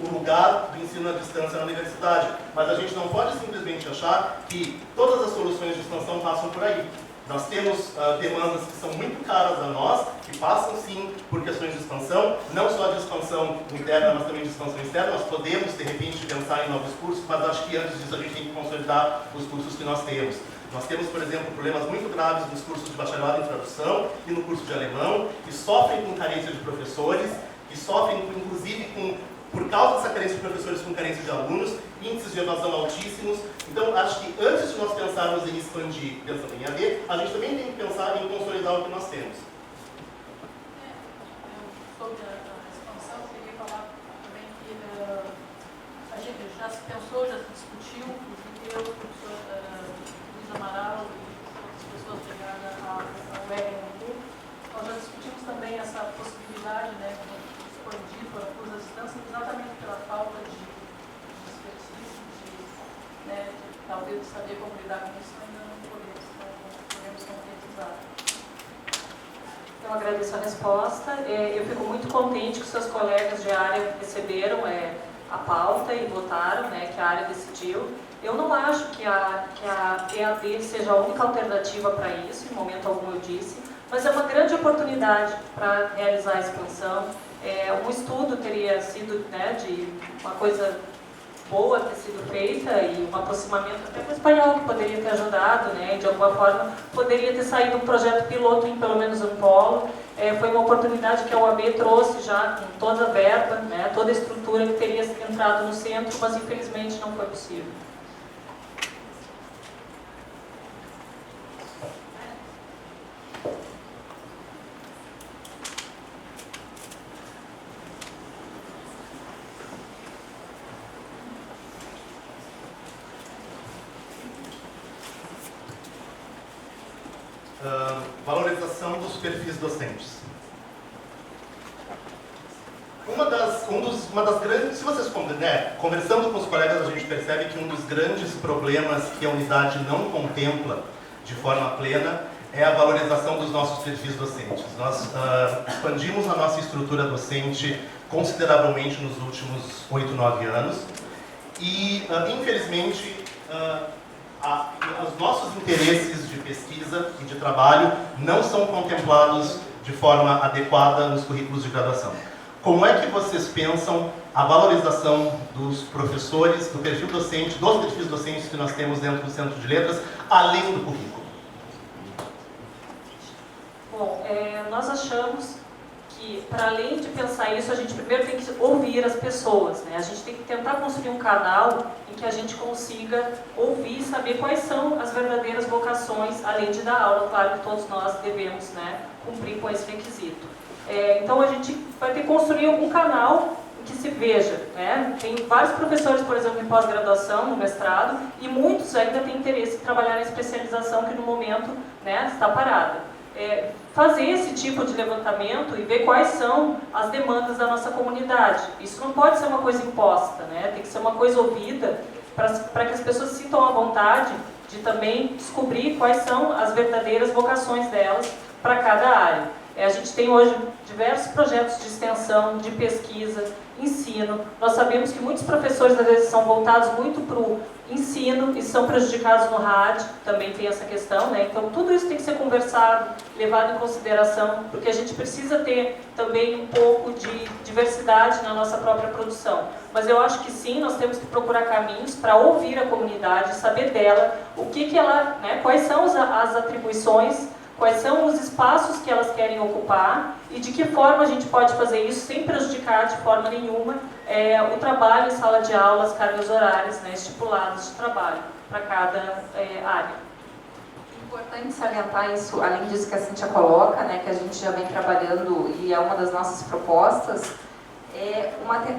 o lugar do ensino à distância na universidade, mas a gente não pode simplesmente achar que todas as soluções de expansão passam por aí. Nós temos demandas que são muito caras a nós, que passam sim por questões de expansão, não só de expansão interna, mas também de expansão externa. Nós podemos, de repente, pensar em novos cursos, mas acho que antes disso a gente tem que consolidar os cursos que nós temos. Nós temos, por exemplo, problemas muito graves nos cursos de bacharelado em tradução e no curso de alemão, que sofrem com carência de professores, que sofrem, inclusive, por causa dessa carência de professores com carência de alunos, índices de evasão altíssimos. Então, acho que antes de nós pensarmos em expandir, pensando em AD, a gente também tem que pensar em consolidar o que nós temos. Sobre a expansão, eu queria falar também que a gente já se pensou, já se discutiu, inclusive eu, o professor Luiz Amaral e outras pessoas ligadas ao RNU, nós já discutimos também essa possibilidade, né, de expandir para o curso à distância, exatamente pela falta de expertise, de talvez saber como lidar com isso, ainda não podemos concretizar. Eu agradeço a resposta. Eu fico muito contente que seus colegas de área receberam a pauta e votaram, que a área decidiu. Eu não acho que a EAD seja a única alternativa para isso, em momento algum eu disse, mas é uma grande oportunidade para realizar a expansão. Um estudo teria sido de uma coisa boa ter sido feita e um aproximamento até com o espanhol que poderia ter ajudado, de alguma forma poderia ter saído um projeto piloto em pelo menos um polo. Foi uma oportunidade que a UAB trouxe já com toda a verba, toda a estrutura que teria entrado no centro, mas infelizmente não foi possível. Valorização dos perfis docentes. Uma das grandes, se vocês conversando com os colegas, a gente percebe que um dos grandes problemas que a unidade não contempla de forma plena é a valorização dos nossos perfis docentes. Nós expandimos a nossa estrutura docente consideravelmente nos últimos 8, 9 anos e, infelizmente, os nossos interesses de pesquisa e de trabalho não são contemplados de forma adequada nos currículos de graduação. Como é que vocês pensam a valorização dos professores, do perfil docente, dos perfis docentes que nós temos dentro do Centro de Letras, além do currículo? Bom, nós achamos que, para além de pensar isso, a gente primeiro tem que ouvir as pessoas, A gente tem que tentar construir um canal em que a gente consiga ouvir e saber quais são as verdadeiras vocações, além de dar aula, claro que todos nós devemos, cumprir com esse requisito. Então a gente vai ter que construir algum canal em que se veja, Tem vários professores, por exemplo, em pós-graduação, no mestrado, e muitos ainda têm interesse em trabalhar na especialização que no momento, está parada. Fazer esse tipo de levantamento e ver quais são as demandas da nossa comunidade. Isso não pode ser uma coisa imposta, Tem que ser uma coisa ouvida para que as pessoas se sintam à vontade de também descobrir quais são as verdadeiras vocações delas para cada área. A gente tem hoje diversos projetos de extensão, de pesquisa, ensino. Nós sabemos que muitos professores, às vezes, são voltados muito para o ensino e são prejudicados no rádio, também tem essa questão, né? Então, tudo isso tem que ser conversado, levado em consideração, porque a gente precisa ter também um pouco de diversidade na nossa própria produção. Mas eu acho que sim, nós temos que procurar caminhos para ouvir a comunidade, saber dela, o que ela, né, quais são as atribuições, quais são os espaços que elas querem ocupar e de que forma a gente pode fazer isso sem prejudicar de forma nenhuma o trabalho em sala de aula, as cargas horárias, né, estipuladas de trabalho para cada área. Importante salientar isso, além disso que a Cíntia coloca, né, que a gente já vem trabalhando e é uma das nossas propostas,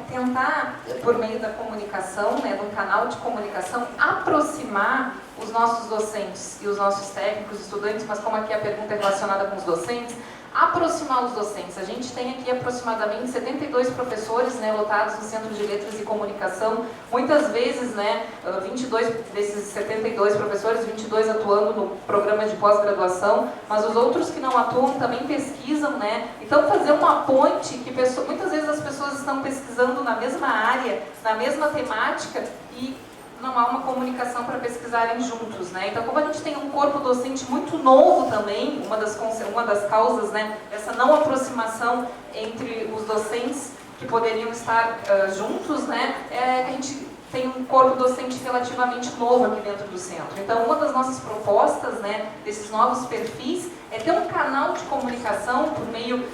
tentar, por meio da comunicação, né, de um canal de comunicação, aproximar os nossos docentes e os nossos técnicos, estudantes, mas como aqui a pergunta é relacionada com os docentes, aproximar os docentes. A gente tem aqui aproximadamente 72 professores, né, lotados no Centro de Letras e Comunicação, muitas vezes, né, 22 desses 72 professores, 22 atuando no programa de pós-graduação, mas os outros que não atuam também pesquisam, né? Então fazer uma ponte que muitas vezes as pessoas estão pesquisando na mesma área, na mesma temática e não há uma comunicação para pesquisarem juntos, né? Então, como a gente tem um corpo docente muito novo também, uma das causas, né, dessa não aproximação entre os docentes que poderiam estar juntos, né, é que a gente tem um corpo docente relativamente novo aqui dentro do centro. Então, uma das nossas propostas, né, desses novos perfis, é ter um canal de comunicação por meio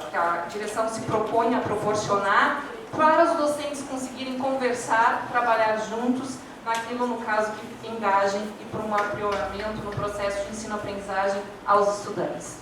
que a direção se propõe a proporcionar, para os docentes conseguirem conversar, trabalhar juntos naquilo, no caso, que engajem e para um aprimoramento no processo de ensino-aprendizagem aos estudantes.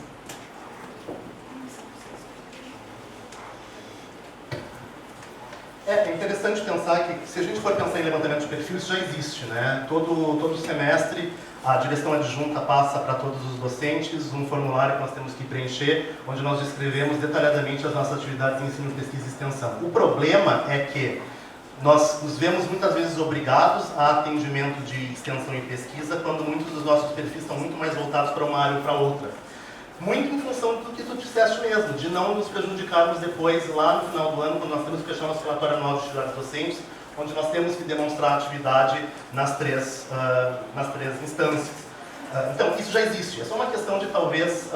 É interessante pensar que, se a gente for pensar em levantamento de perfil, isso já existe, né? Todo semestre, a direção adjunta passa para todos os docentes um formulário que nós temos que preencher, onde nós descrevemos detalhadamente as nossas atividades de ensino, pesquisa e extensão. O problema é que nós nos vemos muitas vezes obrigados a atendimento de extensão e pesquisa, quando muitos dos nossos perfis estão muito mais voltados para uma área ou para outra. Muito em função do que tu disseste mesmo, de não nos prejudicarmos depois, lá no final do ano, quando nós temos que fechar nosso relatório anual de atividades docentes, onde nós temos que demonstrar atividade nas três instâncias. Então, isso já existe. É só uma questão de, talvez,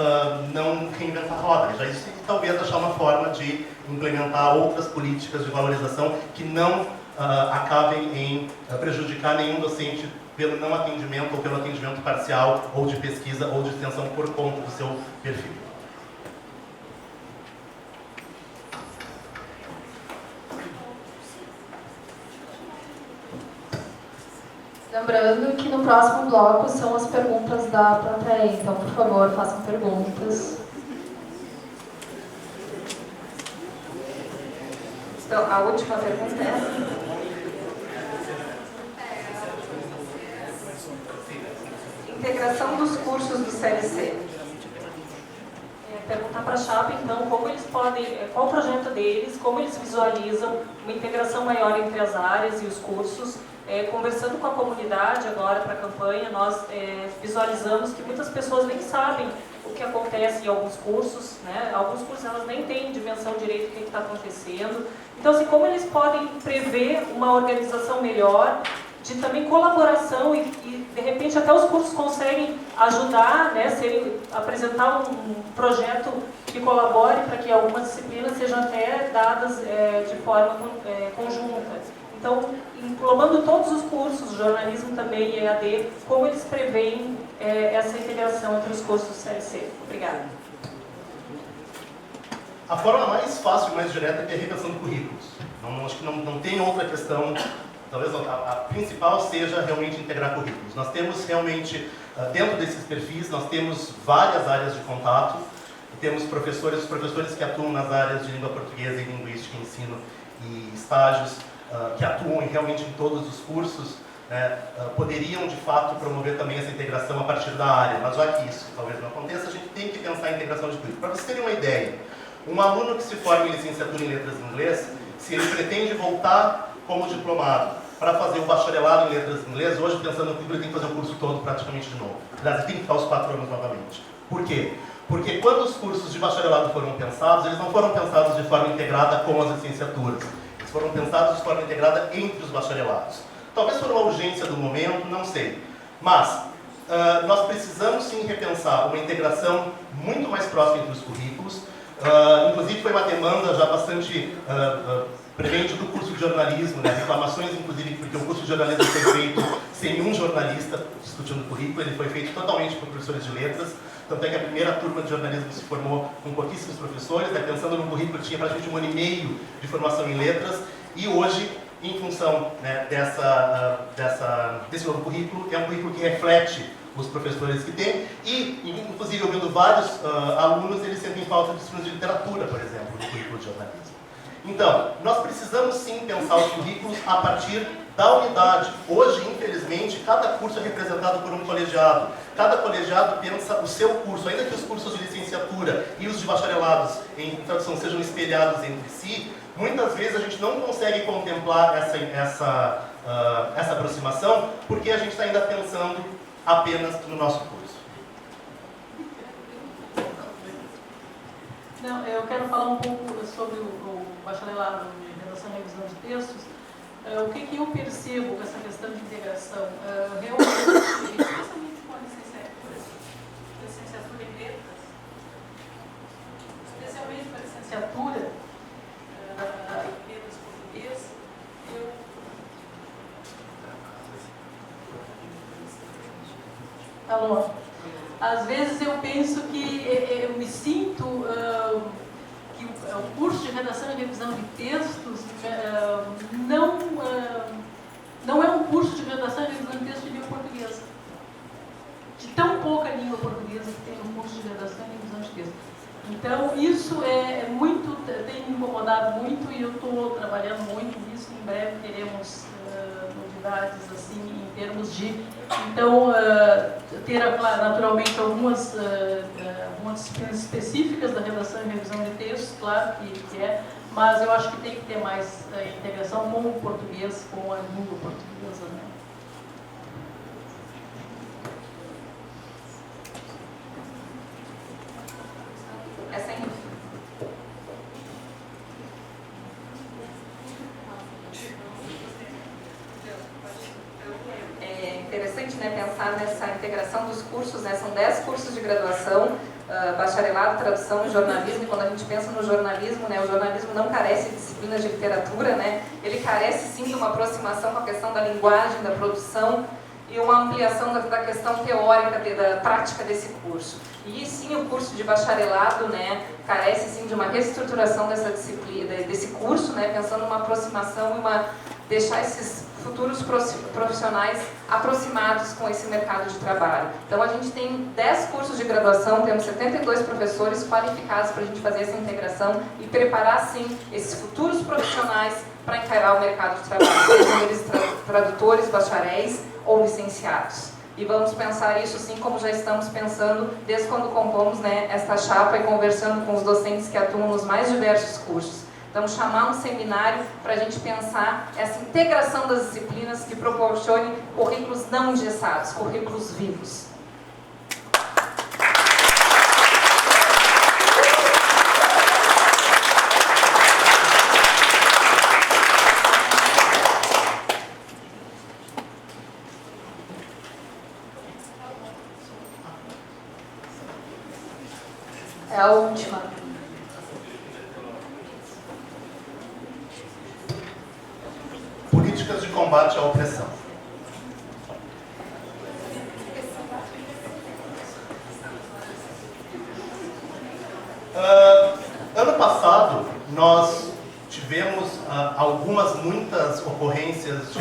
não reinventar a roda. Já existe e talvez achar uma forma de implementar outras políticas de valorização que não acabem em prejudicar nenhum docente pelo não atendimento ou pelo atendimento parcial ou de pesquisa ou de extensão por conta do seu perfil. Lembrando que no próximo bloco são as perguntas da plateia, então, por favor, façam perguntas. Então, a última pergunta é essa. Integração dos cursos do CLC. Perguntar para a Chapa, então, como eles podem, qual o projeto deles, como eles visualizam uma integração maior entre as áreas e os cursos. Conversando com a comunidade agora para a campanha, nós visualizamos que muitas pessoas nem sabem o que acontece em alguns cursos, né? Alguns cursos elas nem têm dimensão direito do que está acontecendo. Então, assim, como eles podem prever uma organização melhor, de também colaboração e de repente até os cursos conseguem ajudar, né, apresentar um projeto que colabore para que algumas disciplinas sejam até dadas de forma conjunta. Então, englobando todos os cursos, jornalismo também e EAD, como eles preveem essa integração entre os cursos do CLC? Obrigada. A forma mais fácil e mais direta é a redação de currículos. Acho que não tem outra questão. Talvez a principal seja realmente integrar currículos. Nós temos realmente, dentro desses perfis, nós temos várias áreas de contato. Temos professores que atuam nas áreas de língua portuguesa e linguística, ensino e estágios, que atuam realmente em todos os cursos, né, poderiam, de fato, promover também essa integração a partir da área. Mas já que isso talvez não aconteça, a gente tem que pensar em integração de currículo. Para vocês terem uma ideia, um aluno que se forma em licenciatura em letras em inglês, se ele pretende voltar como diplomado para fazer o bacharelado em letras em inglês, hoje, pensando no currículo, ele tem que fazer o curso todo praticamente de novo. Aliás, ele tem que ficar os 4 anos novamente. Por quê? Porque quando os cursos de bacharelado foram pensados, eles não foram pensados de forma integrada com as licenciaturas. Eles foram pensados de forma integrada entre os bacharelados. Talvez por uma urgência do momento, não sei. Mas nós precisamos sim repensar uma integração muito mais próxima entre os currículos. Inclusive foi uma demanda já bastante premente do curso de jornalismo, né? Reclamações inclusive porque o curso de jornalismo foi feito sem um jornalista discutindo o currículo, ele foi feito totalmente por professores de letras, tanto é que a primeira turma de jornalismo se formou com pouquíssimos professores, né? Pensando no currículo que tinha praticamente 1 ano e meio de formação em letras, e hoje, em função, né, desse novo currículo, é um currículo que reflete os professores que tem, e inclusive ouvindo vários alunos, eles sentem falta de disciplinas de literatura, por exemplo, no currículo de jornalismo. Então, nós precisamos sim pensar os currículos a partir da unidade. Hoje, infelizmente, cada curso é representado por um colegiado. Cada colegiado pensa o seu curso, ainda que os cursos de licenciatura e os de bacharelados em tradução sejam espelhados entre si, muitas vezes a gente não consegue contemplar essa aproximação, porque a gente está ainda pensando apenas no nosso curso. Não, eu quero falar um pouco sobre o bacharelado de redação e revisão de textos. O que eu percebo com essa questão de integração? Realmente, especialmente com a licenciatura em letras, especialmente com a licenciatura em letras português, Alô? Às vezes eu penso que eu me sinto que o curso de redação e revisão de textos não é um curso de redação e revisão de textos de língua portuguesa. De tão pouca língua portuguesa que tem no curso de redação e revisão de textos. Então, isso tem me incomodado muito e eu estou trabalhando muito nisso. Em breve teremos novidades assim, em termos de, então, ter naturalmente algumas disciplinas específicas da redação e revisão de textos, claro que é, mas eu acho que tem que ter mais integração com o português, com a língua portuguesa, né? É interessante, né, pensar nessa integração dos cursos, né? São 10 cursos de graduação, bacharelado, tradução e jornalismo, e quando a gente pensa no jornalismo, né, o jornalismo não carece de disciplinas de literatura, né? Ele carece sim de uma aproximação com a questão da linguagem, da produção, e uma ampliação da questão teórica, da prática desse curso. E sim, o curso de bacharelado, né, carece sim de uma reestruturação dessa disciplina, desse curso, né, pensando numa aproximação e deixar esses futuros profissionais aproximados com esse mercado de trabalho. Então a gente tem 10 cursos de graduação, temos 72 professores qualificados para a gente fazer essa integração e preparar sim esses futuros profissionais para encarar o mercado de trabalho, sejam eles tradutores, bacharéis ou licenciados. E vamos pensar isso sim como já estamos pensando desde quando compomos, né, esta chapa e conversando com os docentes que atuam nos mais diversos cursos. Vamos chamar um seminário para a gente pensar essa integração das disciplinas que proporcione currículos não engessados, currículos vivos. É a última. Políticas de combate à opressão. Ano passado, nós tivemos muitas ocorrências de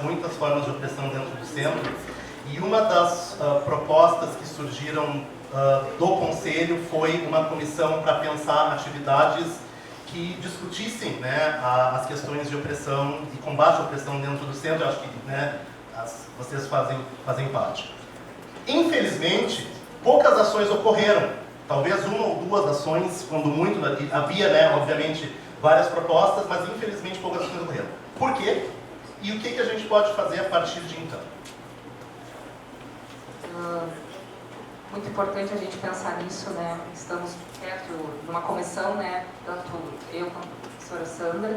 muitas formas de opressão dentro do centro, e uma das propostas que surgiram do Conselho foi uma comissão para pensar atividades que discutissem, né, as questões de opressão e combate à opressão dentro do centro. Eu acho que, né, vocês fazem parte. Infelizmente, poucas ações ocorreram. Talvez uma ou duas ações, quando muito, havia, né, obviamente, várias propostas, mas infelizmente poucas ações ocorreram. Por quê? E o que a gente pode fazer a partir de então? muito importante a gente pensar nisso, né? Estamos perto de uma comissão, né? Tanto eu quanto a professora Sandra.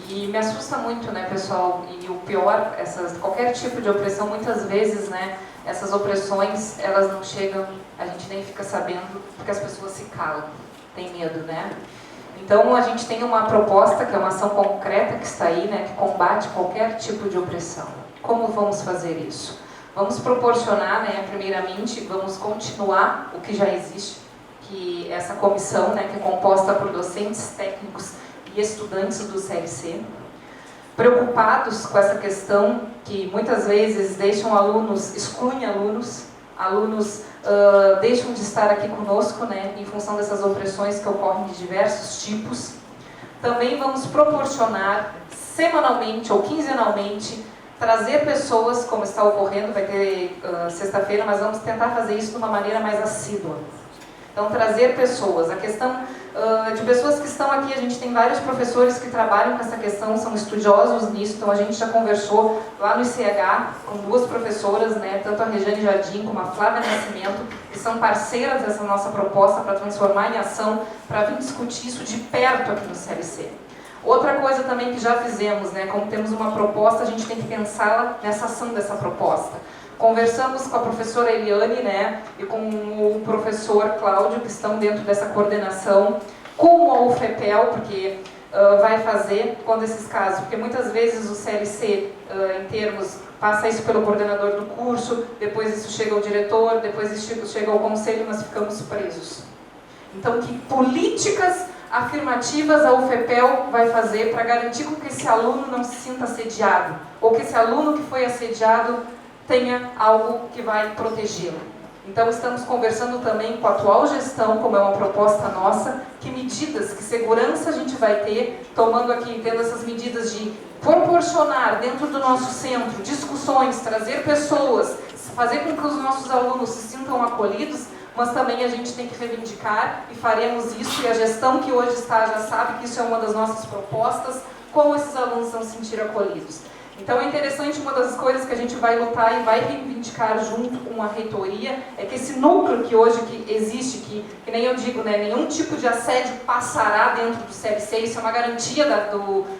E me assusta muito, né, pessoal? E o pior, qualquer tipo de opressão, muitas vezes, né? Essas opressões, elas não chegam, a gente nem fica sabendo, porque as pessoas se calam, tem medo, né? Então, a gente tem uma proposta, que é uma ação concreta que está aí, né, que combate qualquer tipo de opressão. Como vamos fazer isso? Vamos proporcionar, né, primeiramente, vamos continuar o que já existe, que essa comissão, né, que é composta por docentes, técnicos e estudantes do CLC, preocupados com essa questão que muitas vezes deixam alunos, excluem alunos deixam de estar aqui conosco, né, em função dessas opressões que ocorrem de diversos tipos. Também vamos proporcionar semanalmente ou quinzenalmente, trazer pessoas, como está ocorrendo, vai ter sexta-feira, mas vamos tentar fazer isso de uma maneira mais assídua. Então, trazer pessoas. A questão de pessoas que estão aqui, a gente tem vários professores que trabalham com essa questão, são estudiosos nisso, então a gente já conversou lá no ICH com duas professoras, né, tanto a Regiane Jardim como a Flávia Nascimento, que são parceiras dessa nossa proposta para transformar em ação, para vir discutir isso de perto aqui no CLC. Outra coisa também que já fizemos, né, como temos uma proposta, a gente tem que pensá-la nessa ação dessa proposta. Conversamos com a professora Eliane, né, e com o professor Cláudio, que estão dentro dessa coordenação, com a UFPEL, porque vai fazer quando esses casos, porque muitas vezes o CLC, em termos, passa isso pelo coordenador do curso, depois isso chega ao diretor, depois isso chega ao conselho, nós ficamos presos. Então, que políticas afirmativas a UFPEL vai fazer para garantir que esse aluno não se sinta assediado, ou que esse aluno que foi assediado tenha algo que vai protegê-lo. Então, estamos conversando também com a atual gestão, como é uma proposta nossa, que medidas, que segurança a gente vai ter, tendo essas medidas de proporcionar dentro do nosso centro discussões, trazer pessoas, fazer com que os nossos alunos se sintam acolhidos, mas também a gente tem que reivindicar e faremos isso, e a gestão que hoje está já sabe que isso é uma das nossas propostas, como esses alunos vão se sentir acolhidos. Então é interessante, uma das coisas que a gente vai lutar e vai reivindicar junto com a reitoria, é que esse núcleo que hoje existe, que nem eu digo, né, nenhum tipo de assédio passará dentro do CLC, isso é uma garantia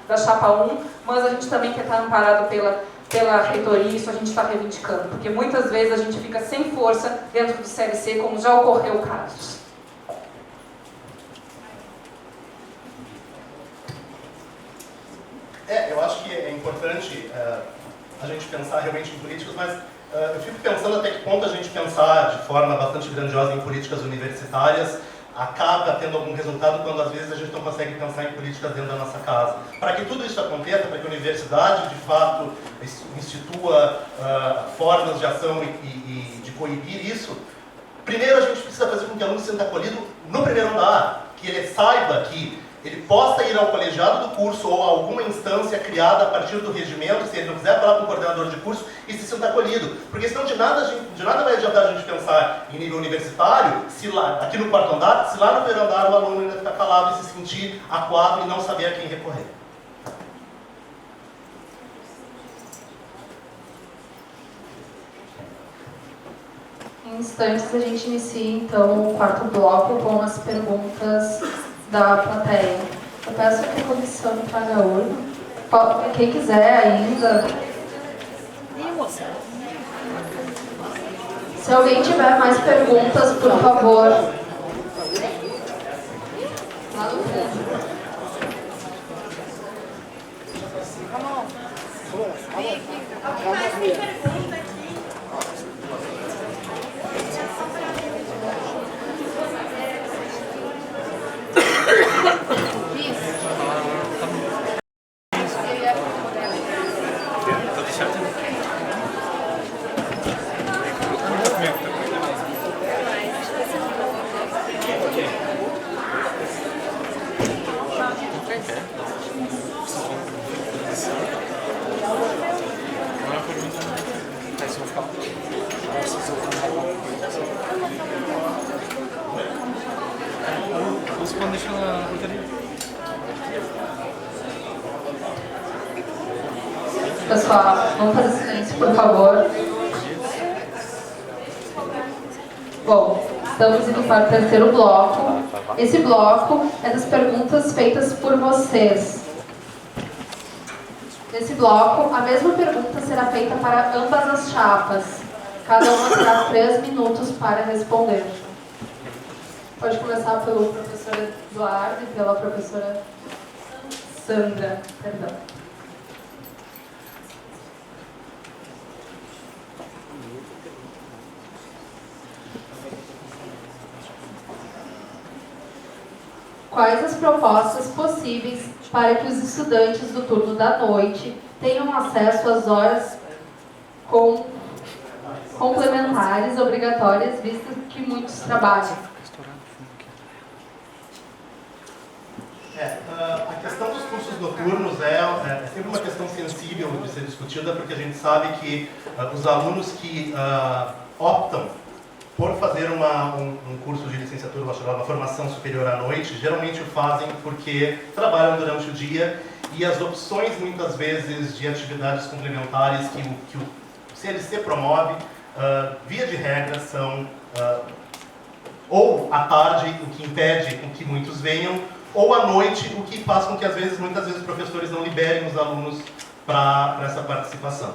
da Chapa 1, mas a gente também quer estar amparado pela reitoria, isso a gente está reivindicando, porque muitas vezes a gente fica sem força dentro do CLC, como já ocorreu casos. Eu acho que é importante a gente pensar realmente em políticas, mas eu fico pensando até que ponto a gente pensar de forma bastante grandiosa em políticas universitárias acaba tendo algum resultado quando às vezes a gente não consegue pensar em políticas dentro da nossa casa. Para que tudo isso aconteça, para que a universidade de fato institua formas de ação e de coibir isso, primeiro a gente precisa fazer com que o aluno se sinta acolhido no primeiro andar, que ele saiba que ele possa ir ao colegiado do curso ou a alguma instância criada a partir do regimento, se ele não quiser falar com o coordenador de curso, e se sinta acolhido. Porque senão de nada vai adiantar a gente pensar em nível universitário, se lá, aqui no quarto andar, se lá no primeiro andar o aluno ainda ficar calado e se sentir acuado e não saber a quem recorrer. Em instantes a gente inicia então o quarto bloco com as perguntas da plateia. Eu peço que a comissão traga a urna. Quem quiser ainda. Se alguém tiver mais perguntas, por favor. Lá no fundo. Pessoal, vamos fazer silêncio, por favor. Bom, estamos indo para o terceiro bloco. Esse bloco é das perguntas feitas por vocês. Nesse bloco, a mesma pergunta será feita para ambas as chapas. Cada uma terá 3 minutos para responder. Pode começar pelo professor Eduardo e pela professora Sandra. Perdão. Quais as propostas possíveis para que os estudantes do turno da noite tenham acesso às horas complementares obrigatórias, visto que muitos trabalham? A questão dos cursos noturnos é sempre uma questão sensível de ser discutida, porque a gente sabe que os alunos que optam por fazer um curso de licenciatura bacharel, uma formação superior à noite, geralmente o fazem porque trabalham durante o dia e as opções, muitas vezes, de atividades complementares que o CLC promove, via de regra, são ou à tarde, o que impede com que muitos venham, ou à noite, o que faz com que, muitas vezes, os professores não liberem os alunos para essa participação.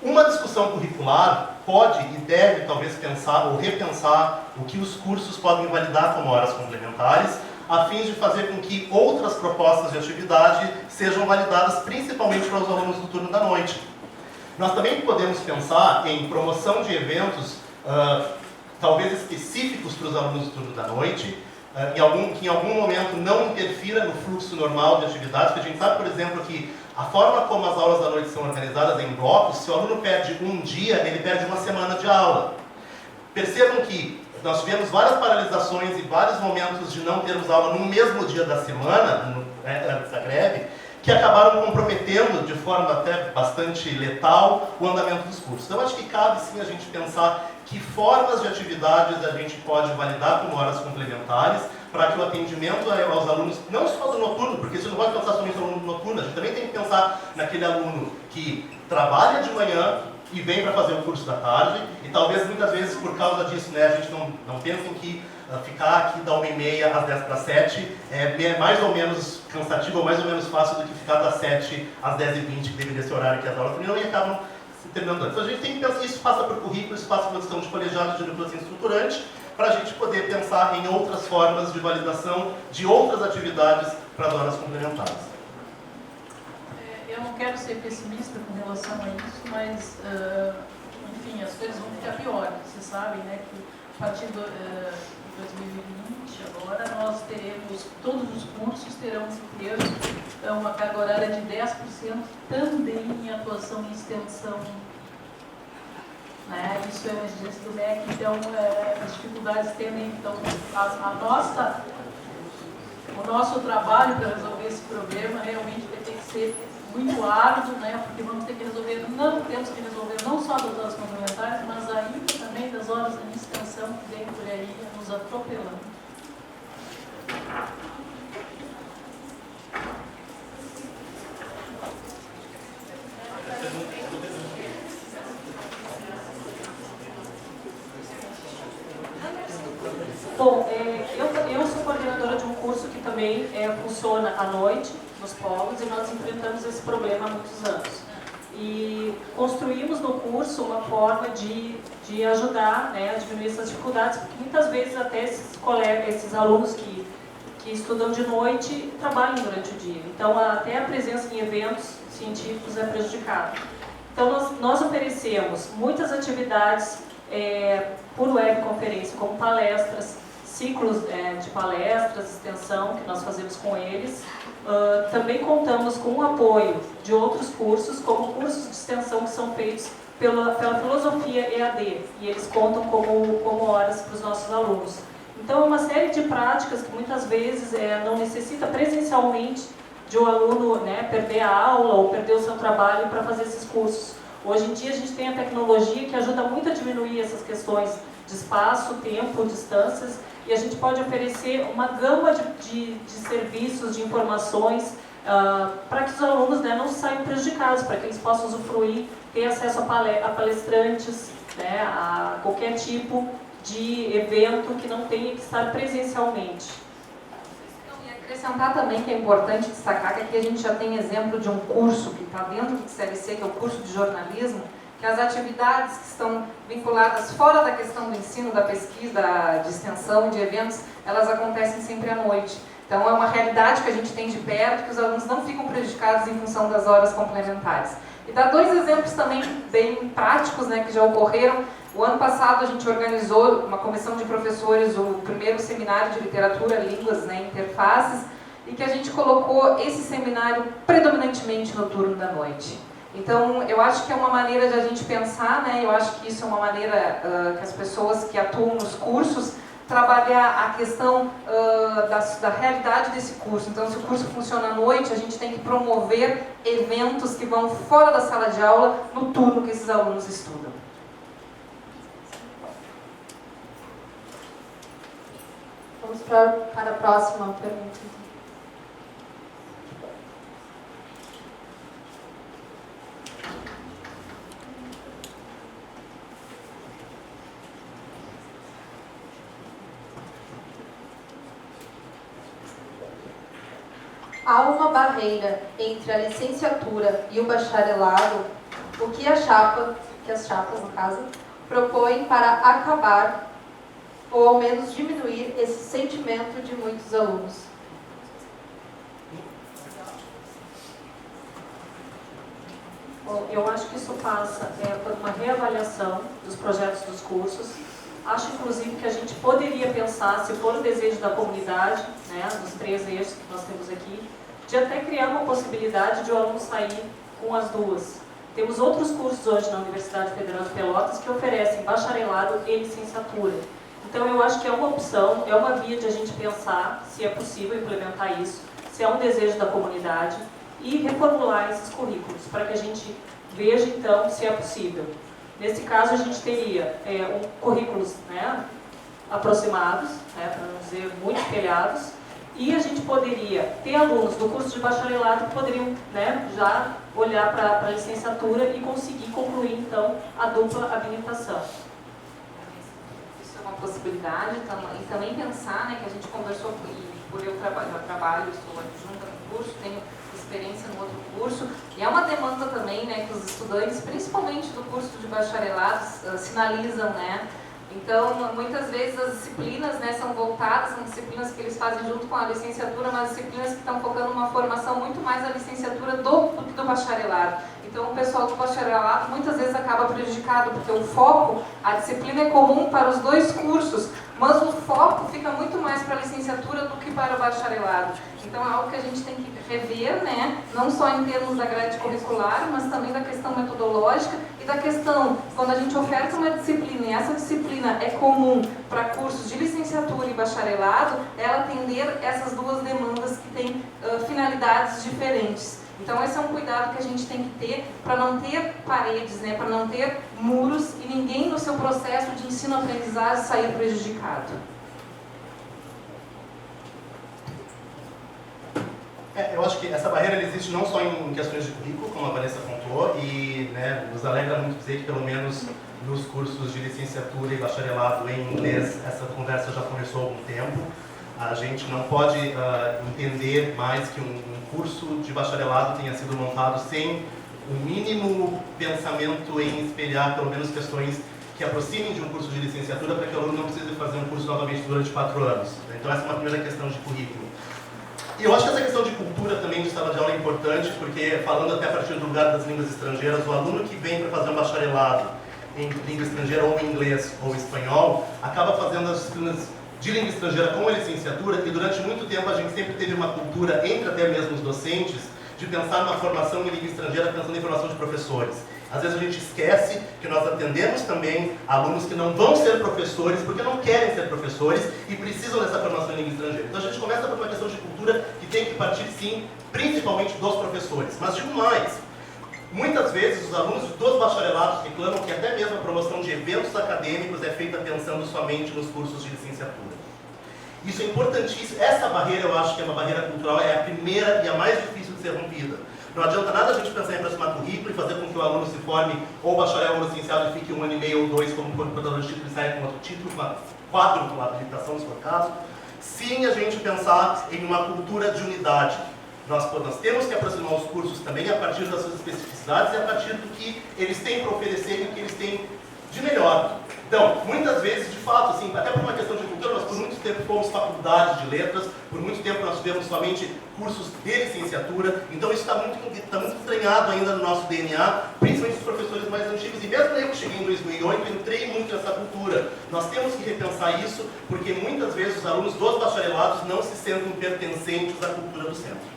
Uma discussão curricular pode e deve, talvez, pensar ou repensar o que os cursos podem validar como horas complementares, a fim de fazer com que outras propostas de atividade sejam validadas principalmente para os alunos do turno da noite. Nós também podemos pensar em promoção de eventos, talvez específicos para os alunos do turno da noite, que em algum momento não interfira no fluxo normal de atividades, porque a gente sabe, por exemplo, que a forma como as aulas da noite são organizadas em blocos, se o aluno perde um dia, ele perde uma semana de aula. Percebam que nós tivemos várias paralisações e vários momentos de não termos aula no mesmo dia da semana, antes da greve, que acabaram comprometendo de forma até bastante letal o andamento dos cursos. Então, acho que cabe sim a gente pensar que formas de atividades a gente pode validar como horas complementares para que o atendimento aos alunos, não só do noturno, porque você não pode pensar somente no aluno noturno, a gente também tem que pensar naquele aluno que trabalha de manhã e vem para fazer o curso da tarde, e talvez muitas vezes por causa disso, a gente não pensa em que ficar aqui da 1h30 às 10:07 é mais ou menos cansativo ou mais ou menos fácil do que ficar das 7 às 10h20, que deveria ser o horário que as aulas terminam, e acabam terminando antes. Então a gente tem que pensar, isso passa por currículo, isso passa por questão de colegiado, de núcleo estruturante, para a gente poder pensar em outras formas de validação de outras atividades para as horas complementares. Eu não quero ser pessimista com relação a isso, mas, enfim, as coisas vão ficar piores. Vocês sabem, né, que a partir de 2020, agora, nós teremos, todos os cursos terão que ter uma carga horária de 10% também em atuação em extensão. Isso é uma exigência do MEC, então as dificuldades tendem, então, o nosso trabalho para resolver esse problema realmente vai ter que ser muito árduo, porque vamos ter que resolver, temos que resolver não só das horas complementares, mas ainda também das horas de extensão que vem por aí nos atropelando. Bom, eu sou coordenadora de um curso que também funciona à noite, nos polos, e nós enfrentamos esse problema há muitos anos. E construímos no curso uma forma de ajudar a diminuir essas dificuldades, porque muitas vezes até esses alunos que estudam de noite trabalham durante o dia. Então, até a presença em eventos científicos é prejudicada. Então, nós oferecemos muitas atividades por webconferência, como palestras, ciclos de palestras, extensão, que nós fazemos com eles. Também contamos com o apoio de outros cursos, como cursos de extensão que são feitos pela filosofia EAD, e eles contam como horas para os nossos alunos. Então, é uma série de práticas que muitas vezes não necessita presencialmente de um aluno perder a aula ou perder o seu trabalho para fazer esses cursos. Hoje em dia a gente tem a tecnologia que ajuda muito a diminuir essas questões de espaço, tempo, distâncias, e a gente pode oferecer uma gama de serviços, de informações, para que os alunos não saiam prejudicados, para que eles possam usufruir, ter acesso a palestrantes, né, a qualquer tipo de evento que não tenha que estar presencialmente. E acrescentar também que é importante destacar que aqui a gente já tem exemplo de um curso que está dentro do CLC, que é o curso de jornalismo, que as atividades que estão vinculadas fora da questão do ensino, da pesquisa, de extensão, de eventos, elas acontecem sempre à noite. Então é uma realidade que a gente tem de perto, que os alunos não ficam prejudicados em função das horas complementares. E dar 2 exemplos também bem práticos, né, que já ocorreram. O ano passado a gente organizou uma comissão de professores, o primeiro seminário de literatura, línguas, né, interfaces, e que a gente colocou esse seminário predominantemente no turno da noite. Então, eu acho que é uma maneira de a gente pensar, né, eu acho que isso é uma maneira que as pessoas que atuam nos cursos trabalhar a questão da realidade desse curso. Então, se o curso funciona à noite, a gente tem que promover eventos que vão fora da sala de aula, no turno que esses alunos estudam. Vamos para a próxima pergunta. Há uma barreira entre a licenciatura e o bacharelado, o que as chapas, no caso, propõem para acabar ou ao menos diminuir esse sentimento de muitos alunos. Bom, eu acho que isso passa por uma reavaliação dos projetos dos cursos. Acho, inclusive, que a gente poderia pensar, se for o desejo da comunidade, né, dos 3 eixos que nós temos aqui, de até criar uma possibilidade de o aluno sair com as duas. Temos outros cursos hoje na Universidade Federal de Pelotas que oferecem bacharelado e licenciatura. Então, eu acho que é uma opção, é uma via de a gente pensar se é possível implementar isso, se é um desejo da comunidade, e reformular esses currículos, para que a gente veja, então, se é possível. Nesse caso, a gente teria currículos, né, aproximados, né, para não dizer muito espelhados, e a gente poderia ter alunos do curso de bacharelado que poderiam, né, já olhar para a licenciatura e conseguir concluir, então, a dupla habilitação. Isso é uma possibilidade, e também pensar, né, que a gente conversou, por eu trabalho, sou adjunta no curso, tenho experiência no outro curso, e é uma demanda também, né, que os estudantes, principalmente do curso de bacharelado, sinalizam, né. Então, muitas vezes as disciplinas, né, são voltadas, são disciplinas que eles fazem junto com a licenciatura, mas disciplinas que estão focando uma formação muito mais da licenciatura do que do bacharelado. Então, o pessoal do bacharelado muitas vezes acaba prejudicado, porque o foco, a disciplina é comum para os 2 cursos, mas o foco fica muito mais para a licenciatura do que para o bacharelado. Então, é algo que a gente tem que rever, né? Não só em termos da grade curricular, mas também da questão metodológica e da questão, quando a gente oferta uma disciplina e essa disciplina é comum para cursos de licenciatura e bacharelado, ela atender essas 2 demandas que têm finalidades diferentes. Então, esse é um cuidado que a gente tem que ter para não ter paredes, né, para não ter muros e ninguém no seu processo de ensino-aprendizagem sair prejudicado. Eu acho que essa barreira ela existe não só em questões de currículo, como a Vanessa pontuou, e, né, nos alegra muito dizer que, pelo menos nos cursos de licenciatura e bacharelado em inglês, essa conversa já começou há algum tempo. A gente não pode entender mais que um curso de bacharelado tenha sido montado sem um mínimo pensamento em espelhar, pelo menos, questões que aproximem de um curso de licenciatura para que o aluno não precise fazer um curso novamente durante 4 anos. Então, essa é uma primeira questão de currículo. E eu acho que essa questão de cultura também de sala de aula é importante, porque, falando até a partir do lugar das línguas estrangeiras, o aluno que vem para fazer um bacharelado em língua estrangeira, ou em inglês ou espanhol, acaba fazendo as disciplinas de língua estrangeira com a licenciatura, e durante muito tempo a gente sempre teve uma cultura, entre até mesmo os docentes, de pensar numa formação em língua estrangeira pensando em formação de professores. Às vezes a gente esquece que nós atendemos também alunos que não vão ser professores porque não querem ser professores e precisam dessa formação em língua estrangeira. Então a gente começa por uma questão de cultura que tem que partir, sim, principalmente dos professores. Mas digo mais, muitas vezes os alunos dos bacharelados reclamam que até mesmo a promoção de eventos acadêmicos é feita pensando somente nos cursos de licenciatura. Isso é importantíssimo. Essa barreira, eu acho que é uma barreira cultural, é a primeira e a mais difícil de ser rompida. Não adianta nada a gente pensar em aproximar currículo e fazer com que o aluno se forme ou bacharel ou licenciado e fique 1 ano e meio ou 2 como coordenador de título e saia com outro título, uma quádrupla habilitação, se for o caso, sim a gente pensar em uma cultura de unidade. Nós temos que aproximar os cursos também a partir das suas especificidades e a partir do que eles têm para oferecer e o que eles têm de melhor. Então, muitas vezes, de fato, assim, até por uma questão de cultura, nós por muito tempo fomos faculdade de letras, por muito tempo nós tivemos somente cursos de licenciatura, então isso está muito entranhado ainda no nosso DNA, principalmente os professores mais antigos, e mesmo eu que cheguei em 2008, entrei muito nessa cultura. Nós temos que repensar isso, porque muitas vezes os alunos dos bacharelados não se sentem pertencentes à cultura do centro.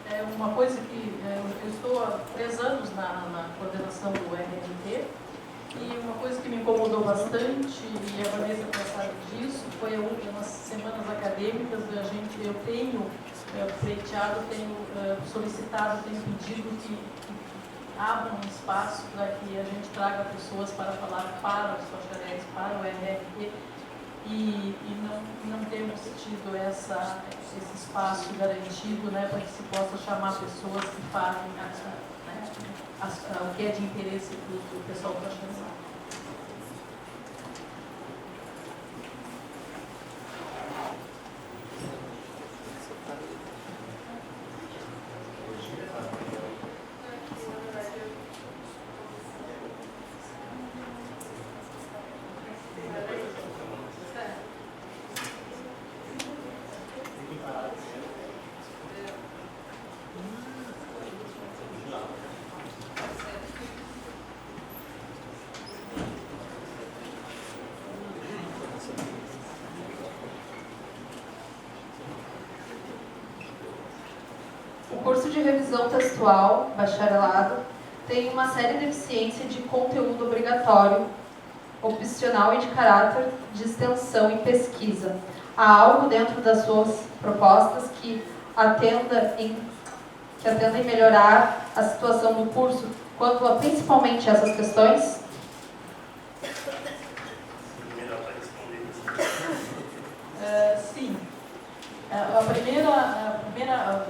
É uma coisa que eu estou há 3 anos na coordenação do RNT, e uma coisa que me incomodou bastante, e a Vanessa sabe disso, foi nas semanas acadêmicas, eu tenho pleiteado, tenho solicitado, tenho pedido que abram um espaço para que a gente traga pessoas para falar para os bacharéis, para o RNT, e não temos tido esse espaço garantido, né, para que se possa chamar pessoas que falem o que é de interesse do pessoal do bacharelado. O curso de revisão textual, bacharelado, tem uma séria deficiência de conteúdo obrigatório, opcional e de caráter de extensão e pesquisa. Há algo dentro das suas propostas que atenda em melhorar a situação do curso quanto a principalmente essas questões? Sim. A primeira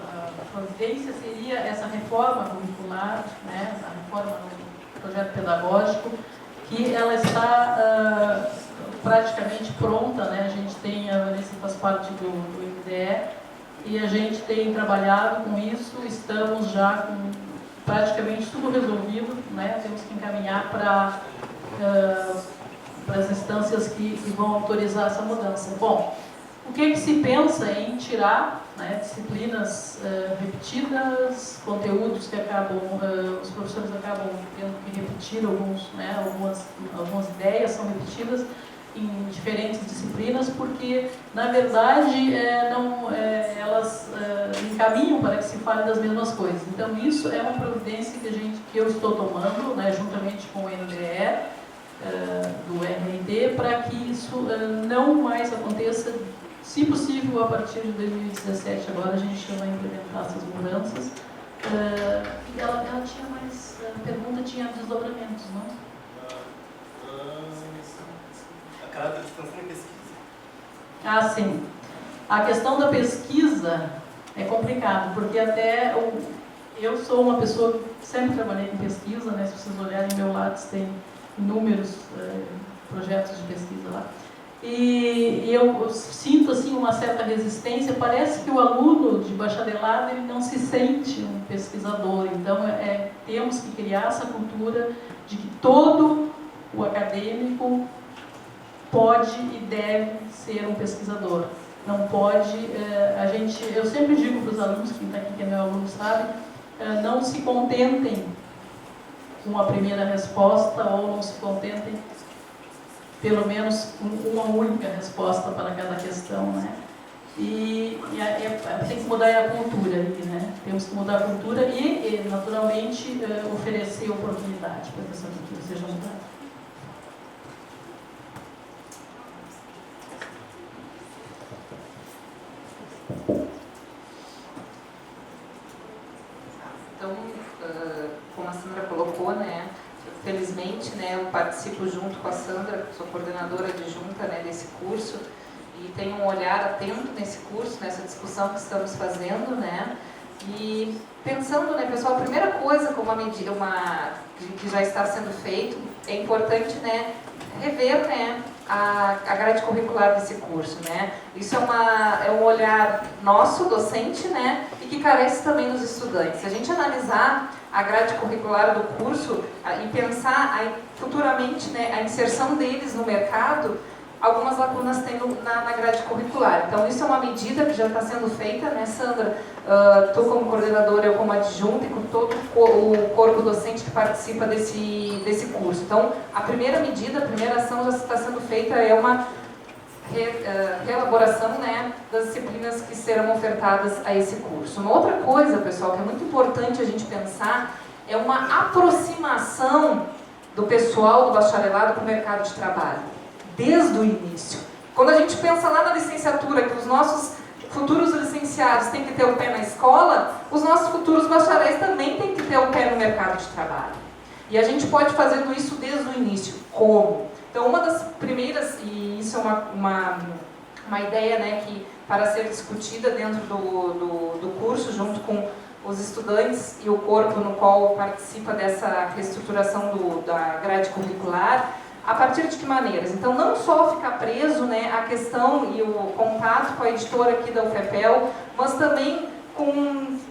providência seria essa reforma curricular, né, a reforma do projeto pedagógico, que ela está praticamente pronta, né? A gente tem, a Vanessa faz parte do IBDE, e a gente tem trabalhado com isso, estamos já com praticamente tudo resolvido, né? Temos que encaminhar para as instâncias que vão autorizar essa mudança. Bom, o que se pensa em tirar, né, disciplinas repetidas, conteúdos que acabam, os professores acabam tendo que repetir algumas ideias são repetidas em diferentes disciplinas, porque, na verdade, elas encaminham para que se fale das mesmas coisas. Então, isso é uma providência que eu estou tomando, né, juntamente com o NDE, do RNT, para que isso não mais aconteça. Se possível, a partir de 2017, agora a gente vai implementar essas mudanças. E ela tinha mais pergunta, tinha desdobramentos, não? A caráter de extensão e pesquisa. Ah, sim. A questão da pesquisa é complicado, porque até eu sou uma pessoa que sempre trabalhei com pesquisa, né? Se vocês olharem meu lado, tem inúmeros projetos de pesquisa lá. E eu sinto assim uma certa resistência. Parece que o aluno de bacharelado ele não se sente um pesquisador. Então temos que criar essa cultura de que todo o acadêmico pode e deve ser um pesquisador. Não pode, eu sempre digo para os alunos, quem está aqui que é meu aluno sabe, não se contentem com a primeira resposta ou não se contentem pelo menos uma única resposta para cada questão, né? E tem que mudar a cultura aí, né? Temos que mudar a cultura e naturalmente, oferecer oportunidade para que essa cultura seja mudada. Então, como a Sandra colocou, né? Felizmente, né, eu participo junto com a Sandra, sou coordenadora adjunta, né, desse curso, e tem um olhar atento nesse curso, nessa discussão que estamos fazendo, né? E pensando, né, pessoal, a primeira coisa como que já está sendo feito, é importante, né, rever, né, a grade curricular desse curso, né? Isso é um olhar nosso, docente, né, e que carece também dos estudantes. Se a gente analisar a grade curricular do curso e pensar futuramente, né, a inserção deles no mercado, algumas lacunas tem na grade curricular. Então, isso é uma medida que já está sendo feita, né, Sandra? Tu como coordenadora, eu como adjunta e com todo o corpo docente que participa desse curso. Então, a primeira medida, a primeira ação já está sendo feita, é uma reelaboração, né, das disciplinas que serão ofertadas a esse curso. Uma outra coisa, pessoal, que é muito importante a gente pensar, é uma aproximação do pessoal do bacharelado para o mercado de trabalho, desde o início. Quando a gente pensa lá na licenciatura, que os nossos futuros licenciados têm que ter o pé na escola, os nossos futuros bacharéis também têm que ter o pé no mercado de trabalho. E a gente pode fazer isso desde o início. Como? Então, uma das primeiras, e isso é uma ideia, né, que para ser discutida dentro do curso, junto com os estudantes e o corpo no qual participa dessa reestruturação da grade curricular, a partir de que maneiras? Então, não só ficar preso, né, a questão e o contato com a editora aqui da UFPEL, mas também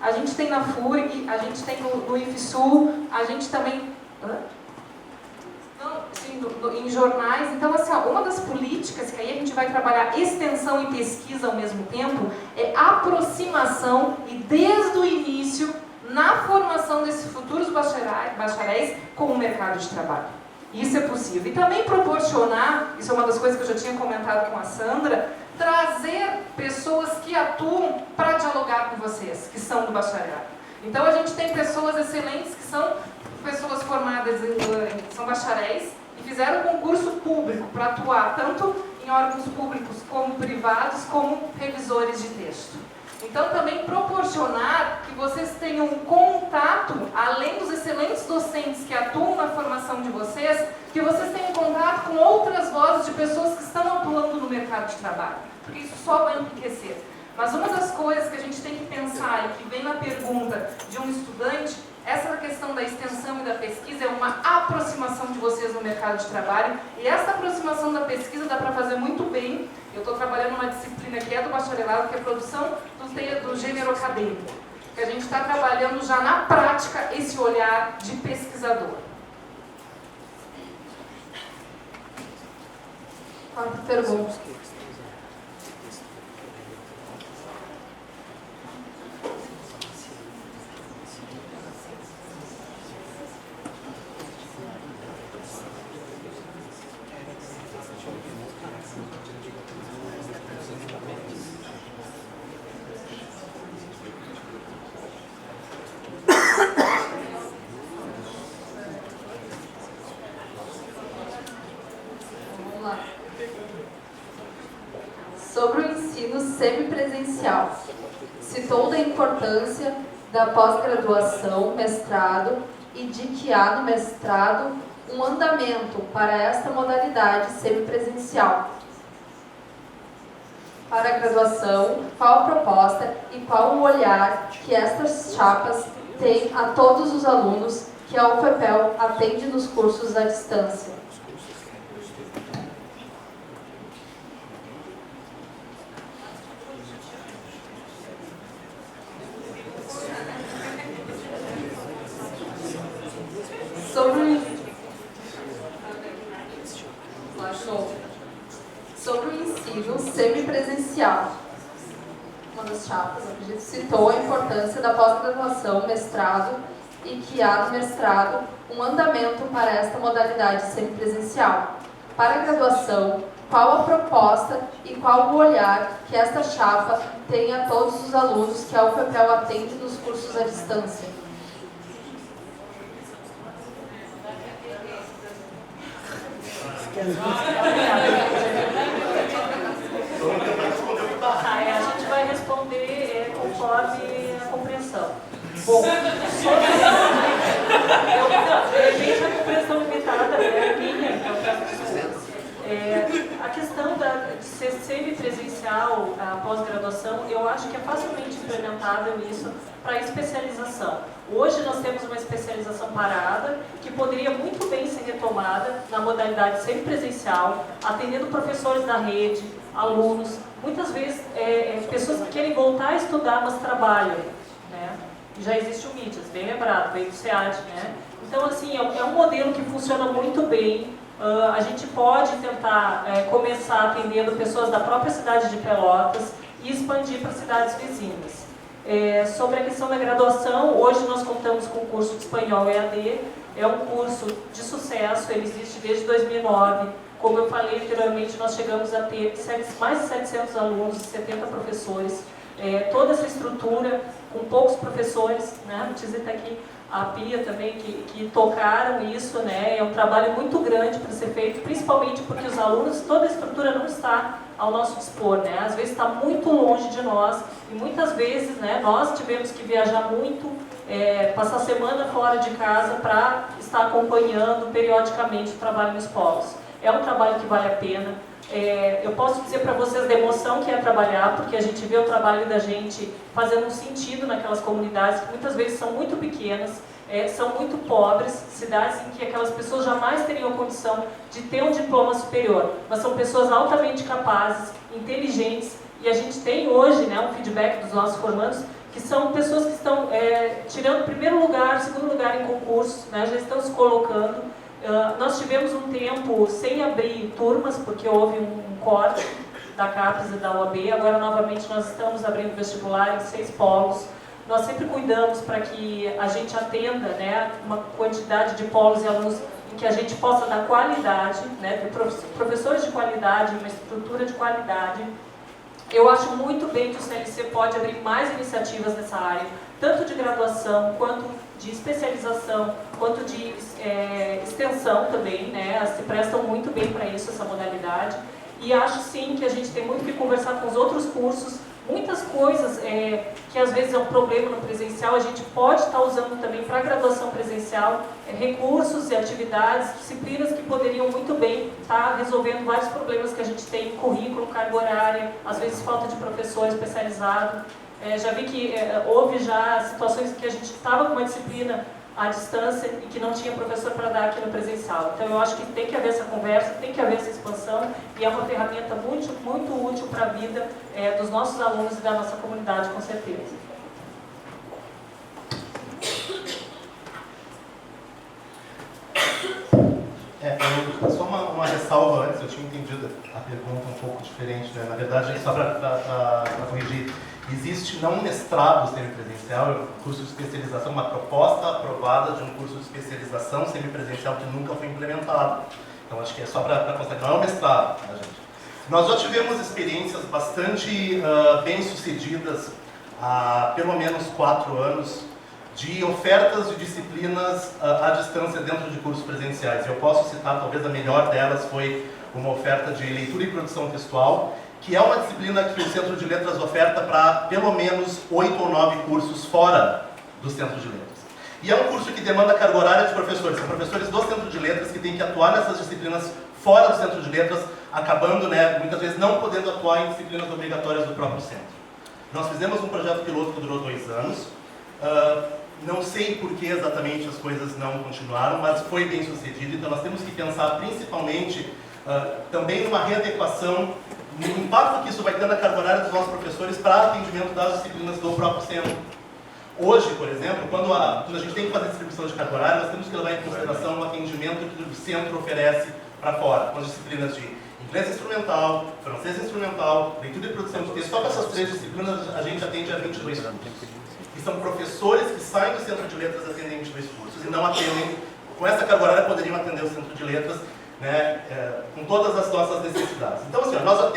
a gente tem na FURG, a gente tem no IFSU, a gente também... em jornais. Então, assim, uma das políticas que aí a gente vai trabalhar extensão e pesquisa ao mesmo tempo é aproximação e desde o início na formação desses futuros bacharéis com o mercado de trabalho. Isso é possível. E também proporcionar, isso é uma das coisas que eu já tinha comentado com a Sandra, trazer pessoas que atuam para dialogar com vocês, que são do bacharelado. Então, a gente tem pessoas excelentes que são pessoas formadas, são bacharéis, e fizeram concurso público para atuar tanto em órgãos públicos como privados, como revisores de texto. Então, também proporcionar que vocês tenham contato, além dos excelentes docentes que atuam na formação de vocês, que vocês tenham contato com outras vozes de pessoas que estão atuando no mercado de trabalho, porque isso só vai enriquecer. Mas uma das coisas que a gente tem que pensar e que vem na pergunta de um estudante, essa questão da extensão e da pesquisa é uma aproximação de vocês no mercado de trabalho, e essa aproximação da pesquisa dá para fazer muito bem. Eu estou trabalhando numa disciplina que é do bacharelado, que é a produção do gênero acadêmico, que a gente está trabalhando já na prática esse olhar de pesquisador. Quarta pergunta. Sobre o ensino semipresencial, citou da importância da pós-graduação, mestrado, e de que há no mestrado um andamento para esta modalidade semipresencial. Para a graduação, qual a proposta e qual o olhar que estas chapas têm a todos os alunos que a UFPEL atende nos cursos à distância? Sobre o ensino semipresencial, uma das chapas, eu acredito, citou a importância da pós-graduação, mestrado, e que há no mestrado um andamento para esta modalidade semipresencial. Para a graduação, qual a proposta e qual o olhar que esta chapa tem a todos os alunos que a UFPEL atende nos cursos à distância? A gente vai responder conforme a compreensão. Bom, gente, a compreensão limitada é minha, então peço desculpas. A questão questão de ser semipresencial, a pós-graduação, eu acho que é facilmente implementável isso para especialização. Hoje nós temos uma especialização parada, que poderia muito bem ser retomada na modalidade semipresencial, atendendo professores da rede, alunos, muitas vezes pessoas que querem voltar a estudar, mas trabalham, né? Já existe o MIDIAS, bem lembrado, veio do SEAD, né? Então, assim, é um modelo que funciona muito bem. A gente pode tentar começar atendendo pessoas da própria cidade de Pelotas e expandir para cidades vizinhas. Sobre a questão da graduação, hoje nós contamos com o curso de espanhol EAD, é um curso de sucesso, ele existe desde 2009. Como eu falei anteriormente, nós chegamos a ter mais de 700 alunos, 70 professores, toda essa estrutura com poucos professores, né? A Tizi está aqui, a Pia também, que tocaram isso, né? É um trabalho muito grande para ser feito, principalmente porque os alunos, toda a estrutura não está ao nosso dispor, né? Às vezes está muito longe de nós e muitas vezes, né, nós tivemos que viajar muito, passar semana fora de casa para estar acompanhando periodicamente o trabalho nos polos. É um trabalho que vale a pena. Eu posso dizer para vocês da emoção que é trabalhar, porque a gente vê o trabalho da gente fazendo um sentido naquelas comunidades que muitas vezes são muito pequenas, são muito pobres, cidades em que aquelas pessoas jamais teriam condição de ter um diploma superior, mas são pessoas altamente capazes, inteligentes, e a gente tem hoje, né, um feedback dos nossos formandos, que são pessoas que estão tirando primeiro lugar, segundo lugar em concursos, né, já estão se colocando. Nós tivemos um tempo sem abrir turmas, porque houve um corte da CAPES e da UAB. Agora, novamente, nós estamos abrindo vestibular em 6 polos. Nós sempre cuidamos para que a gente atenda, né, uma quantidade de polos e alunos em que a gente possa dar qualidade, né, ter professores de qualidade, uma estrutura de qualidade. Eu acho muito bem que o CLC pode abrir mais iniciativas nessa área, tanto de graduação, quanto de especialização, quanto de extensão também, né? Se prestam muito bem para isso, essa modalidade. E acho sim que a gente tem muito que conversar com os outros cursos, muitas coisas que às vezes é um problema no presencial, a gente pode estar usando também para a graduação presencial, recursos e atividades, disciplinas que poderiam muito bem estar resolvendo vários problemas que a gente tem em currículo, carga horária, às vezes falta de professor especializado. Já vi que houve já situações em que a gente estava com uma disciplina à distância e que não tinha professor para dar aqui no presencial. Então eu acho que tem que haver essa conversa, tem que haver essa expansão e é uma ferramenta muito, muito útil para a vida dos nossos alunos e da nossa comunidade, com certeza. Só uma ressalva antes, eu tinha entendido a pergunta um pouco diferente, né? Na verdade, só para corrigir, existe não um mestrado semipresencial, é um curso de especialização, uma proposta aprovada de um curso de especialização semipresencial que nunca foi implementado. Então, acho que é só para constar, não é um mestrado, né, gente? Nós já tivemos experiências bastante bem-sucedidas há pelo menos 4 anos, de ofertas de disciplinas à distância dentro de cursos presenciais. Eu posso citar, talvez a melhor delas foi uma oferta de leitura e produção textual, que é uma disciplina que o Centro de Letras oferta para pelo menos 8 ou 9 cursos fora do Centro de Letras. E é um curso que demanda carga horária de professores, são professores do Centro de Letras que têm que atuar nessas disciplinas fora do Centro de Letras, acabando, né, muitas vezes não podendo atuar em disciplinas obrigatórias do próprio centro. Nós fizemos um projeto piloto que durou 2 anos, não sei por que exatamente as coisas não continuaram, mas foi bem sucedido, então nós temos que pensar principalmente também numa readequação, no impacto que isso vai ter na carga horária dos nossos professores para atendimento das disciplinas do próprio centro. Hoje, por exemplo, quando a gente tem que fazer distribuição de carga horária, nós temos que levar em consideração o atendimento que o centro oferece para fora, com as disciplinas de inglês instrumental, francês instrumental, leitura e produção de texto. Só com essas 3 disciplinas a gente atende a 22 cursos. E são professores que saem do Centro de Letras e atendem 22 cursos e não atendem, com essa carga horária poderiam atender o Centro de Letras, né, com todas as nossas necessidades. Então, assim, nós já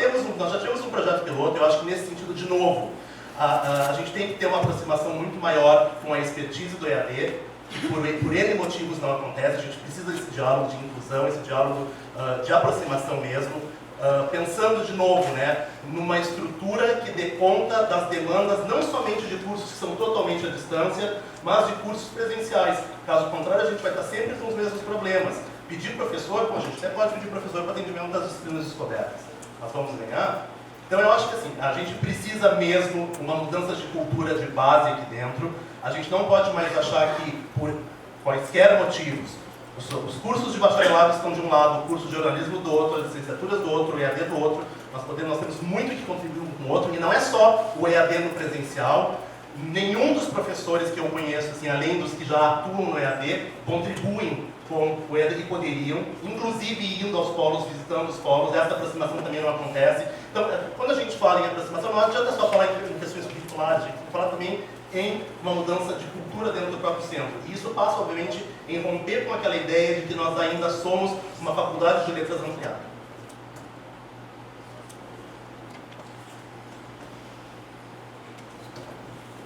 tivemos um projeto piloto, eu acho que nesse sentido, de novo, a gente tem que ter uma aproximação muito maior com a expertise do EAD, que por N motivos não acontece, a gente precisa desse diálogo de inclusão, esse diálogo de aproximação mesmo, pensando de novo, né, numa estrutura que dê conta das demandas não somente de cursos que são totalmente à distância, mas de cursos presenciais. Caso contrário, a gente vai estar sempre com os mesmos problemas. Pedir professor, a gente até pode pedir professor para atendimento das disciplinas descobertas. nós vamos ganhar. Então eu acho que assim, a gente precisa mesmo uma mudança de cultura de base aqui dentro. A gente não pode mais achar que, por quaisquer motivos, os cursos de bacharelado estão de um lado, o curso de jornalismo do outro, as licenciaturas do outro, o EAD do outro. Nós temos muito que contribuir um com o outro, e não é só o EAD no presencial. Nenhum dos professores que eu conheço, assim, além dos que já atuam no EAD, contribuem com o EAD que poderiam, inclusive indo aos polos, visitando os polos. Essa aproximação também não acontece. Então, quando a gente fala em aproximação, não adianta só falar em questões curriculares, a gente tem que falar também em uma mudança de cultura dentro do próprio centro. E isso passa, obviamente, em romper com aquela ideia de que nós ainda somos uma faculdade de letras ampliada.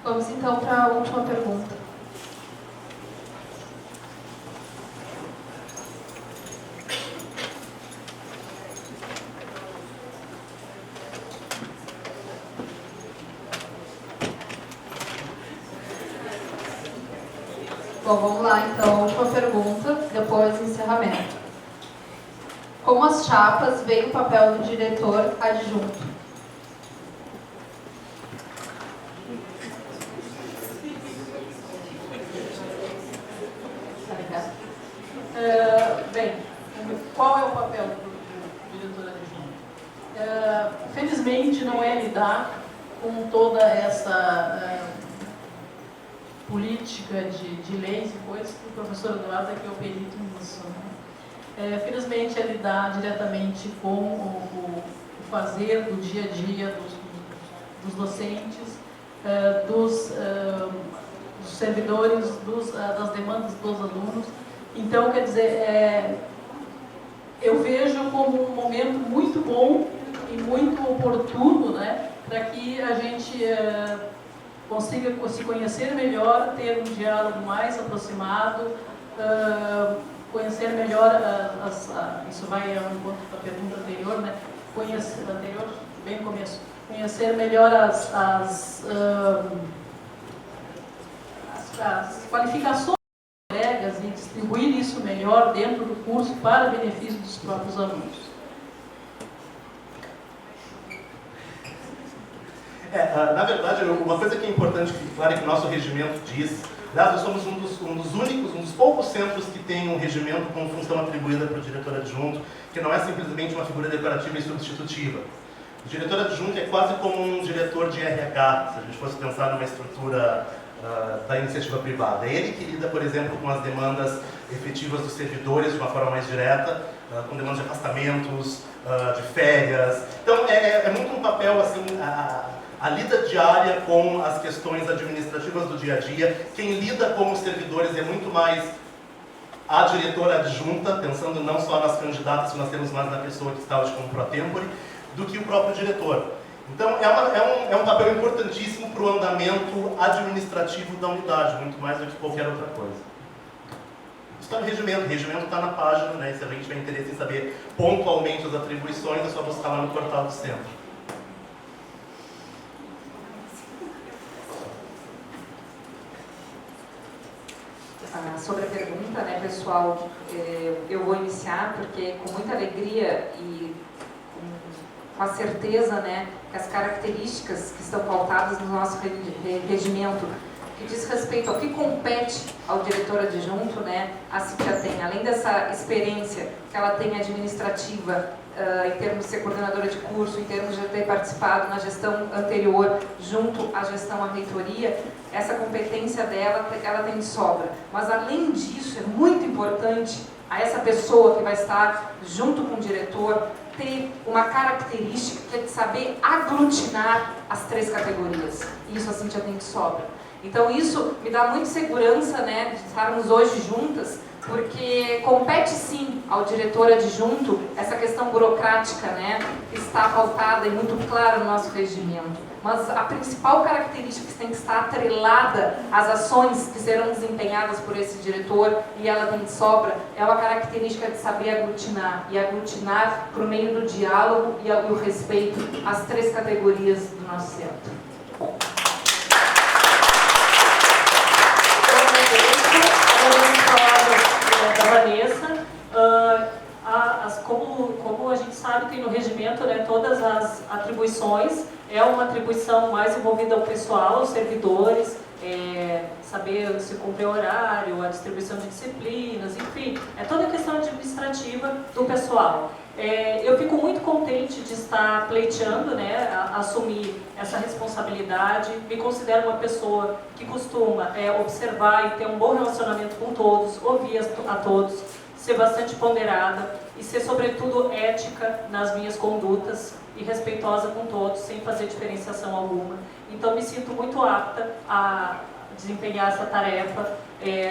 Vamos então para a última pergunta. Bom, vamos lá então, a última pergunta, depois do encerramento. Como as chapas veem o papel do diretor adjunto? Bem, qual é o papel do diretor adjunto? Felizmente não é lidar com toda essa política de leis e coisas que o professor Eduardo é que é o perito nisso. Né? Felizmente é lidar diretamente com o fazer do dia a dia dos docentes, dos servidores, das demandas dos alunos. Então, quer dizer, eu vejo como um momento muito bom e muito oportuno, né, para que a gente consiga se conhecer melhor, ter um diálogo mais aproximado, conhecer melhor, isso vai ao encontro da pergunta anterior, né, bem no começo, conhecer melhor as qualificações colegas e distribuir isso melhor dentro do curso para benefício dos próprios alunos. Na verdade, uma coisa que é importante que, claro, que o nosso regimento diz, aliás, nós somos um dos poucos centros que tem um regimento com função atribuída para o diretor adjunto, que não é simplesmente uma figura decorativa e substitutiva. O diretor adjunto é quase como um diretor de RH, se a gente fosse pensar numa estrutura da iniciativa privada. É ele que lida, por exemplo, com as demandas efetivas dos servidores de uma forma mais direta, com demandas de afastamentos, de férias. Então, é muito um papel, assim, a lida diária com as questões administrativas do dia a dia. Quem lida com os servidores é muito mais a diretora adjunta, pensando não só nas candidatas, que nós temos mais na pessoa que está hoje como pro tempore, do que o próprio diretor. Então, é um papel importantíssimo para o andamento administrativo da unidade, muito mais do que qualquer outra coisa. Isso está no regimento, o regimento está na página, né? E se a gente tiver interesse em saber pontualmente as atribuições, é só buscar lá no portal do centro. Sobre a pergunta, né, pessoal, eu vou iniciar porque com muita alegria e com a certeza, né, que as características que estão pautadas no nosso regimento, que diz respeito ao que compete ao diretor adjunto, né, a CITIA tem, além dessa experiência que ela tem administrativa, em termos de ser coordenadora de curso, em termos de ter participado na gestão anterior, junto à gestão à reitoria, essa competência dela, ela tem de sobra. Mas, além disso, é muito importante a essa pessoa que vai estar junto com o diretor ter uma característica que é de saber aglutinar as 3 categorias. E isso a Cíntia tem de sobra. Então, isso me dá muita segurança, né, de estarmos hoje juntas, porque compete sim ao diretor adjunto essa questão burocrática, né, que está pautada e muito clara no nosso regimento. Mas a principal característica que tem que estar atrelada às ações que serão desempenhadas por esse diretor, e ela tem de sobra, é uma característica de saber aglutinar, e aglutinar por meio do diálogo e o respeito às 3 categorias do nosso centro. Da Vanessa, como a gente sabe, tem no regimento, né, toda todas as atribuições. É uma atribuição mais envolvida ao pessoal, aos servidores, saber se cumprir o horário, a distribuição de disciplinas, enfim, é toda a questão administrativa do pessoal. Eu fico muito contente de estar pleiteando, né, assumir essa responsabilidade. Me considero uma pessoa que costuma observar e ter um bom relacionamento com todos, ouvir a todos, ser bastante ponderada e ser, sobretudo, ética nas minhas condutas e respeitosa com todos, sem fazer diferenciação alguma. Então, me sinto muito apta a desempenhar essa tarefa.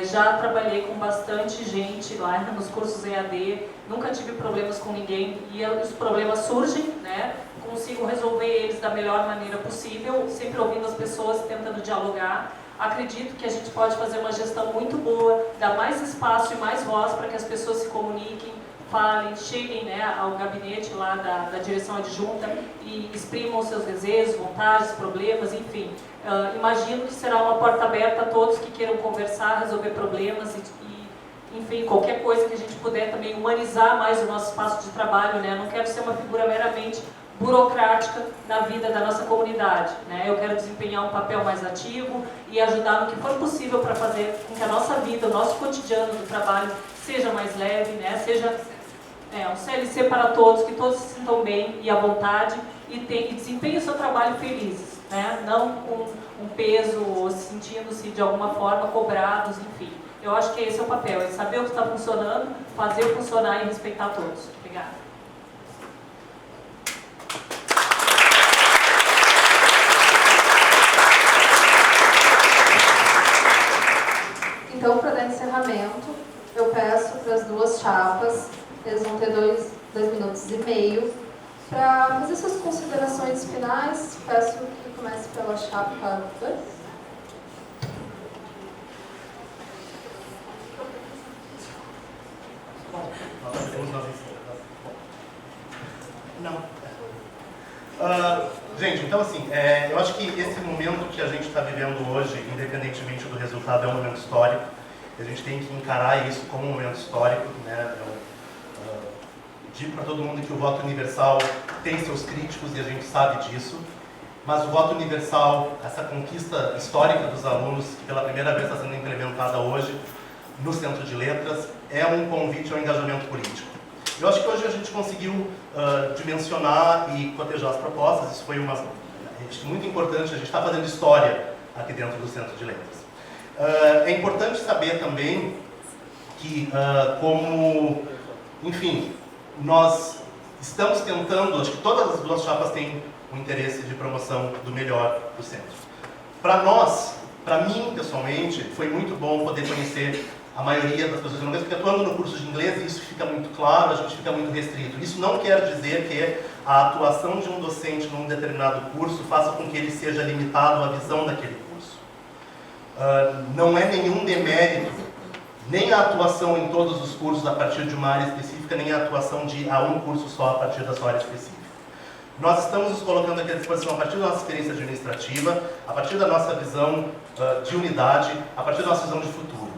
Já trabalhei com bastante gente lá nos cursos EAD, nunca tive problemas com ninguém e os problemas surgem, né? Consigo resolver eles da melhor maneira possível, sempre ouvindo as pessoas, tentando dialogar. Acredito que a gente pode fazer uma gestão muito boa, dar mais espaço e mais voz para que as pessoas se comuniquem, falem, cheguem, né, ao gabinete lá da direção adjunta e exprimam seus desejos, vontades, problemas, enfim. Imagino que será uma porta aberta a todos que queiram conversar, resolver problemas e, enfim, qualquer coisa que a gente puder também humanizar mais o nosso espaço de trabalho, né? Não quero ser uma figura meramente burocrática na vida da nossa comunidade, né? Eu quero desempenhar um papel mais ativo e ajudar no que for possível para fazer com que a nossa vida, o nosso cotidiano do trabalho seja mais leve, né? Seja um CLC para todos, que todos se sintam bem e à vontade e desempenhem o seu trabalho felizes, né? Não com um peso ou sentindo-se de alguma forma cobrados, enfim. Eu acho que esse é o papel, é saber o que está funcionando, fazer funcionar e respeitar todos. Obrigada. Então, para dar encerramento, eu peço para as duas chapas, eles vão ter 2 minutos e meio, para fazer suas considerações finais. Peço que comece pela chapa 2. Não. Gente, então assim, eu acho que esse momento que a gente está vivendo hoje, independentemente do resultado, é um momento histórico. A gente tem que encarar isso como um momento histórico, né? Digo para todo mundo que o voto universal tem seus críticos e a gente sabe disso, mas o voto universal, essa conquista histórica dos alunos, que pela primeira vez está sendo implementada hoje no Centro de Letras, é um convite ao engajamento político. Eu acho que hoje a gente conseguiu dimensionar e cotejar as propostas. Isso foi muito importante. A gente está fazendo história aqui dentro do Centro de Letras. É importante saber também que, enfim, nós estamos tentando, acho que todas as duas chapas têm o interesse de promoção do melhor do centro. Para nós, para mim pessoalmente, foi muito bom poder conhecer a maioria das pessoas irlandesas, porque atuando no curso de inglês isso fica muito claro, a gente fica muito restrito. Isso não quer dizer que a atuação de um docente num determinado curso faça com que ele seja limitado à visão daquele curso. Não é nenhum demérito, nem a atuação em todos os cursos a partir de uma área específica, nem a atuação a um curso só a partir da sua área específica. Nós estamos nos colocando aqui à disposição a partir da nossa experiência administrativa, a partir da nossa visão de unidade, a partir da nossa visão de futuro.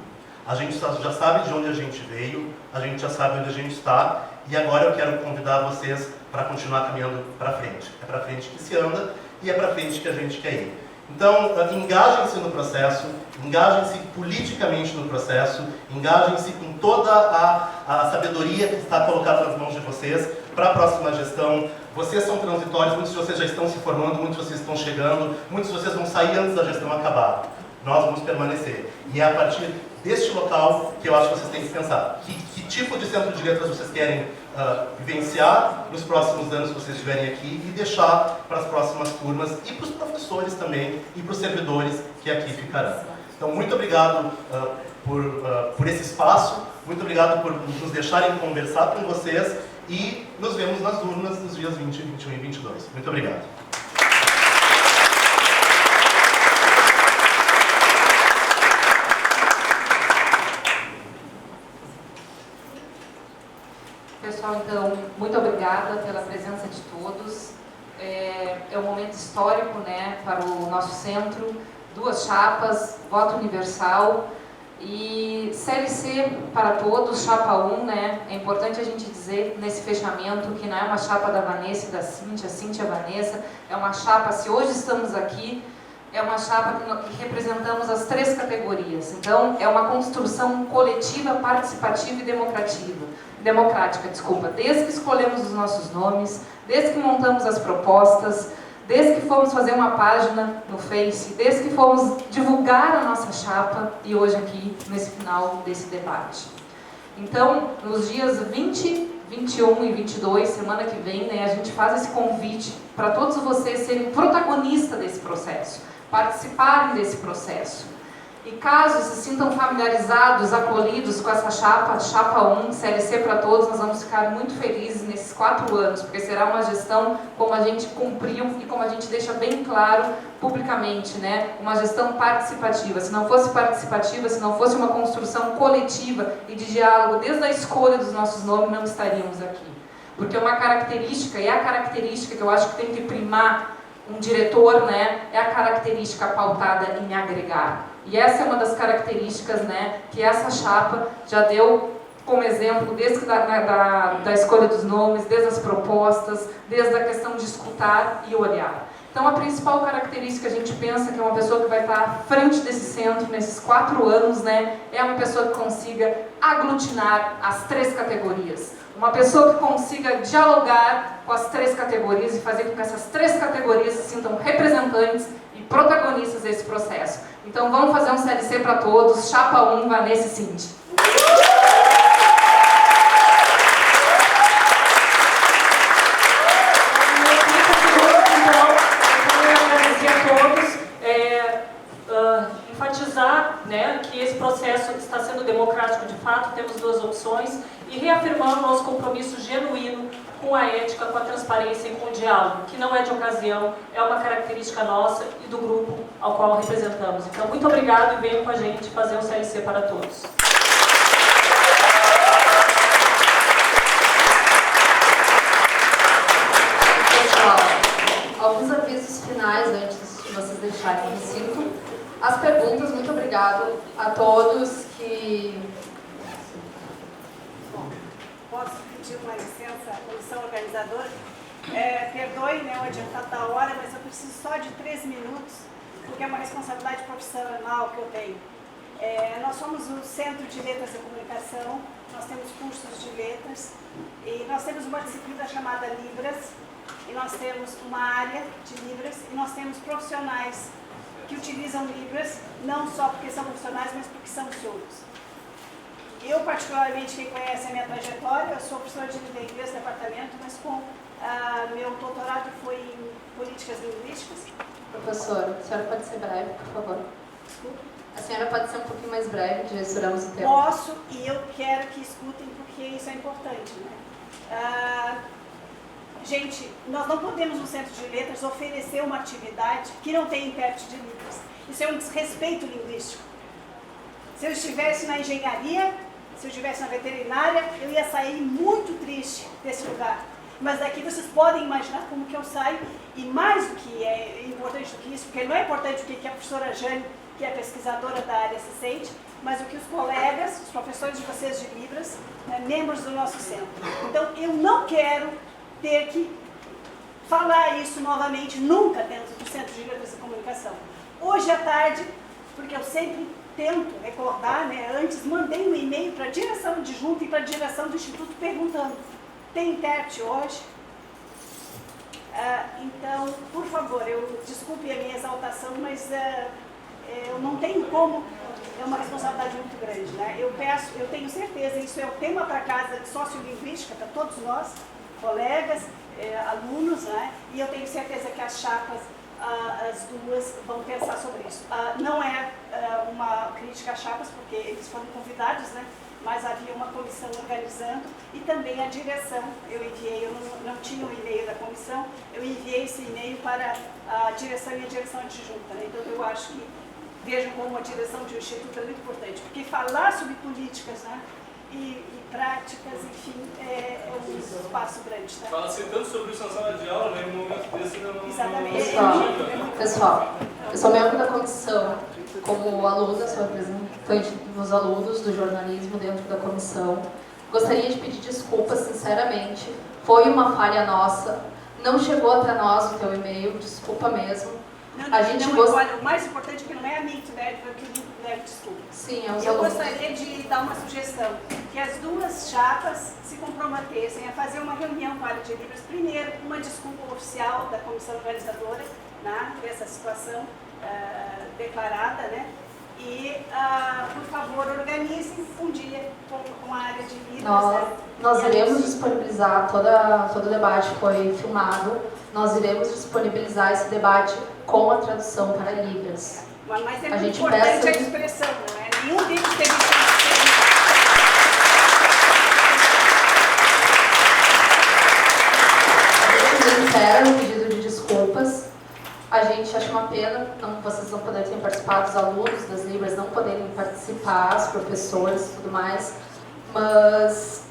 A gente já sabe de onde a gente veio, a gente já sabe onde a gente está, e agora eu quero convidar vocês para continuar caminhando para frente. É para frente que se anda e é para frente que a gente quer ir. Então, engajem-se no processo, engajem-se politicamente no processo, engajem-se com toda a sabedoria que está colocada nas mãos de vocês para a próxima gestão. Vocês são transitórios, muitos de vocês já estão se formando, muitos de vocês estão chegando, muitos de vocês vão sair antes da gestão acabar. Nós vamos permanecer. E é a partir deste local que eu acho que vocês têm que pensar. Que tipo de centro de letras vocês querem vivenciar nos próximos anos que vocês estiverem aqui e deixar para as próximas turmas e para os professores também e para os servidores que aqui ficarão. Então, muito obrigado por esse espaço, muito obrigado por nos deixarem conversar com vocês e nos vemos nas urnas nos dias 20, 21 e 22. Muito obrigado. Pessoal, então, muito obrigada pela presença de todos. É um momento histórico, né, para o nosso centro. 2 chapas, voto universal. E CLC para todos, chapa 1, né? É importante a gente dizer nesse fechamento que não é uma chapa da Vanessa e da Cíntia, Cíntia e Vanessa, é uma chapa, se hoje estamos aqui, é uma chapa que representamos as 3 categorias. Então, é uma construção coletiva, participativa e democrática, desde que escolhemos os nossos nomes, desde que montamos as propostas, desde que fomos fazer uma página no Face, desde que fomos divulgar a nossa chapa e hoje aqui, nesse final desse debate. Então, nos dias 20, 21 e 22, semana que vem, né, a gente faz esse convite para todos vocês serem protagonistas desse processo, participarem desse processo. E caso se sintam familiarizados, acolhidos com essa chapa 1, CLC para todos, nós vamos ficar muito felizes nesses 4 anos, porque será uma gestão como a gente cumpriu e como a gente deixa bem claro publicamente, né? Uma gestão participativa. Se não fosse participativa, se não fosse uma construção coletiva e de diálogo desde a escolha dos nossos nomes, não estaríamos aqui. Porque uma característica, e a característica que eu acho que tem que primar um diretor, né, é a característica pautada em agregar. E essa é uma das características, né, que essa chapa já deu como exemplo, desde da escolha dos nomes, desde as propostas, desde a questão de escutar e olhar. Então, a principal característica, a gente pensa que é uma pessoa que vai estar à frente desse centro, nesses 4 anos, né, é uma pessoa que consiga aglutinar as 3 categorias. Uma pessoa que consiga dialogar com as 3 categorias e fazer com que essas 3 categorias se sintam representantes e protagonistas desse processo. Então, vamos fazer um CLC para todos, chapa 1, Vanessa e Cíntia. Enfatizar, né, que esse processo está sendo democrático de fato, temos 2 opções, e reafirmar o nosso compromisso genuíno com a ética, com a transparência e com o diálogo, que não é de ocasião, é uma característica nossa e do grupo ao qual representamos. Então, muito obrigado e venham com a gente fazer um CLC para todos. Pessoal, alguns avisos finais antes de vocês deixarem o recinto. As perguntas, muito obrigado a todos que... Posso pedir uma licença à comissão organizadora? Perdoe, né, o adiantado da hora, mas eu preciso só de 3 minutos, porque é uma responsabilidade profissional que eu tenho. Nós somos o Centro de Letras e Comunicação, nós temos cursos de letras, e nós temos uma disciplina chamada Libras, e nós temos uma área de Libras, e nós temos profissionais que utilizam Libras, não só porque são profissionais, mas porque são surdos. Eu, particularmente, quem conhece a minha trajetória, eu sou professora de língua inglesa no departamento, mas meu doutorado foi em políticas linguísticas. Professora, a senhora pode ser breve, por favor? Desculpa. A senhora pode ser um pouquinho mais breve, já estouramos o tempo. Posso, e eu quero que escutem, porque isso é importante, né? Gente, nós não podemos no Centro de Letras oferecer uma atividade que não tem intérprete de Libras. Isso é um desrespeito linguístico. Se eu estivesse na engenharia, se eu estivesse na veterinária, eu ia sair muito triste desse lugar. Mas daqui vocês podem imaginar como que eu saio, e mais do que é importante do que isso, porque não é importante o que a professora Jane, que é pesquisadora da área, se sente, mas o que os colegas, os professores de vocês de Libras, né, membros do nosso centro. Então, eu não quero ter que falar isso novamente, nunca dentro do Centro de Letras e Comunicação. Hoje à tarde, porque eu sempre tento recordar, né, antes mandei um e-mail para a direção adjunta e para a direção do Instituto perguntando, tem intérprete hoje? Então, por favor, desculpe a minha exaltação, mas eu não tenho como, é uma responsabilidade muito grande, né? Eu tenho certeza, isso é o tema para casa de sociolinguística, para todos nós, colegas, alunos, né? E eu tenho certeza que as chapas, as duas, vão pensar sobre isso. Não é uma crítica às chapas, porque eles foram convidados, né? Mas havia uma comissão organizando e também a direção. Eu enviei, eu não tinha o e-mail da comissão, eu enviei esse e-mail para a direção e a direção adjunta, né? Então eu acho que vejam como a direção de um instituto é muito importante, porque falar sobre políticas, né, e práticas, enfim, é um passo grande. Tá? Fala-se tanto sobre isso na sala de aula, né? Em um momento desse não. Exatamente. Pessoal, eu sou membro da comissão, como aluna, sou representante dos alunos do jornalismo dentro da comissão. Gostaria de pedir desculpas, sinceramente, foi uma falha nossa, não chegou até nós o teu e-mail, desculpa mesmo. Olha, o mais importante é que não é a mim que deve desculpa. Sim, aos Eu alunos. gostaria de dar uma sugestão, que as duas chapas se comprometessem a fazer uma reunião com a área de Libras. Primeiro, uma desculpa oficial da comissão organizadora, né, dessa situação declarada, né? E, por favor, organizem um dia com a área de Libras. Nós iremos disponibilizar, todo o debate foi filmado, nós iremos disponibilizar esse debate com a tradução para Libras. Mas é muito importante a expressão, não é? Nenhum deles teve sincero no pedido de desculpas. A gente acha uma pena vocês não poderem participar, os alunos das Libras não poderem participar, os professores e tudo mais, mas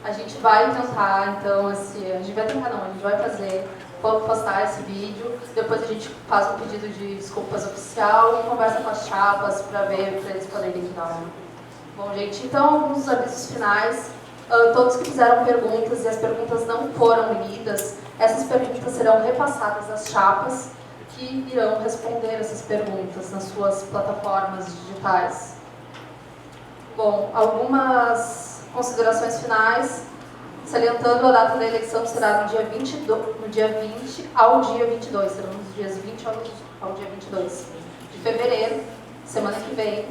a gente vai tentar, então, a gente vai fazer, vou postar esse vídeo, depois a gente faz um pedido de desculpas oficial e conversa com as chapas para eles poderem dar. Bom, gente, então, alguns avisos finais. Todos que fizeram perguntas e as perguntas não foram lidas, essas perguntas serão repassadas às chapas que irão responder essas perguntas nas suas plataformas digitais. Bom, algumas considerações finais, salientando a data da eleição será no dia 20 ao dia 22, serão nos dias 20 ao dia 22 de fevereiro, semana que vem,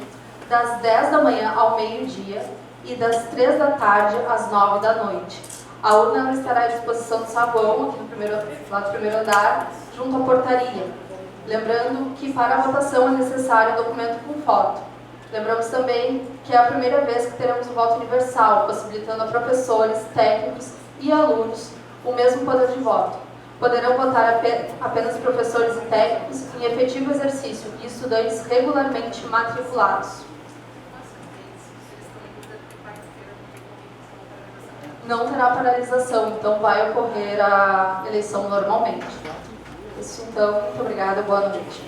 das 10 da manhã ao meio-dia e das 3 da tarde às 9 da noite. A urna estará à disposição do saguão, aqui lá do primeiro andar, junto à portaria. Lembrando que para a votação é necessário um documento com foto. Lembramos também que é a primeira vez que teremos o voto universal, possibilitando a professores, técnicos e alunos o mesmo poder de voto. Poderão votar apenas professores e técnicos em efetivo exercício e estudantes regularmente matriculados. Não terá paralisação, então vai ocorrer a eleição normalmente. Isso, então, muito obrigada, boa noite.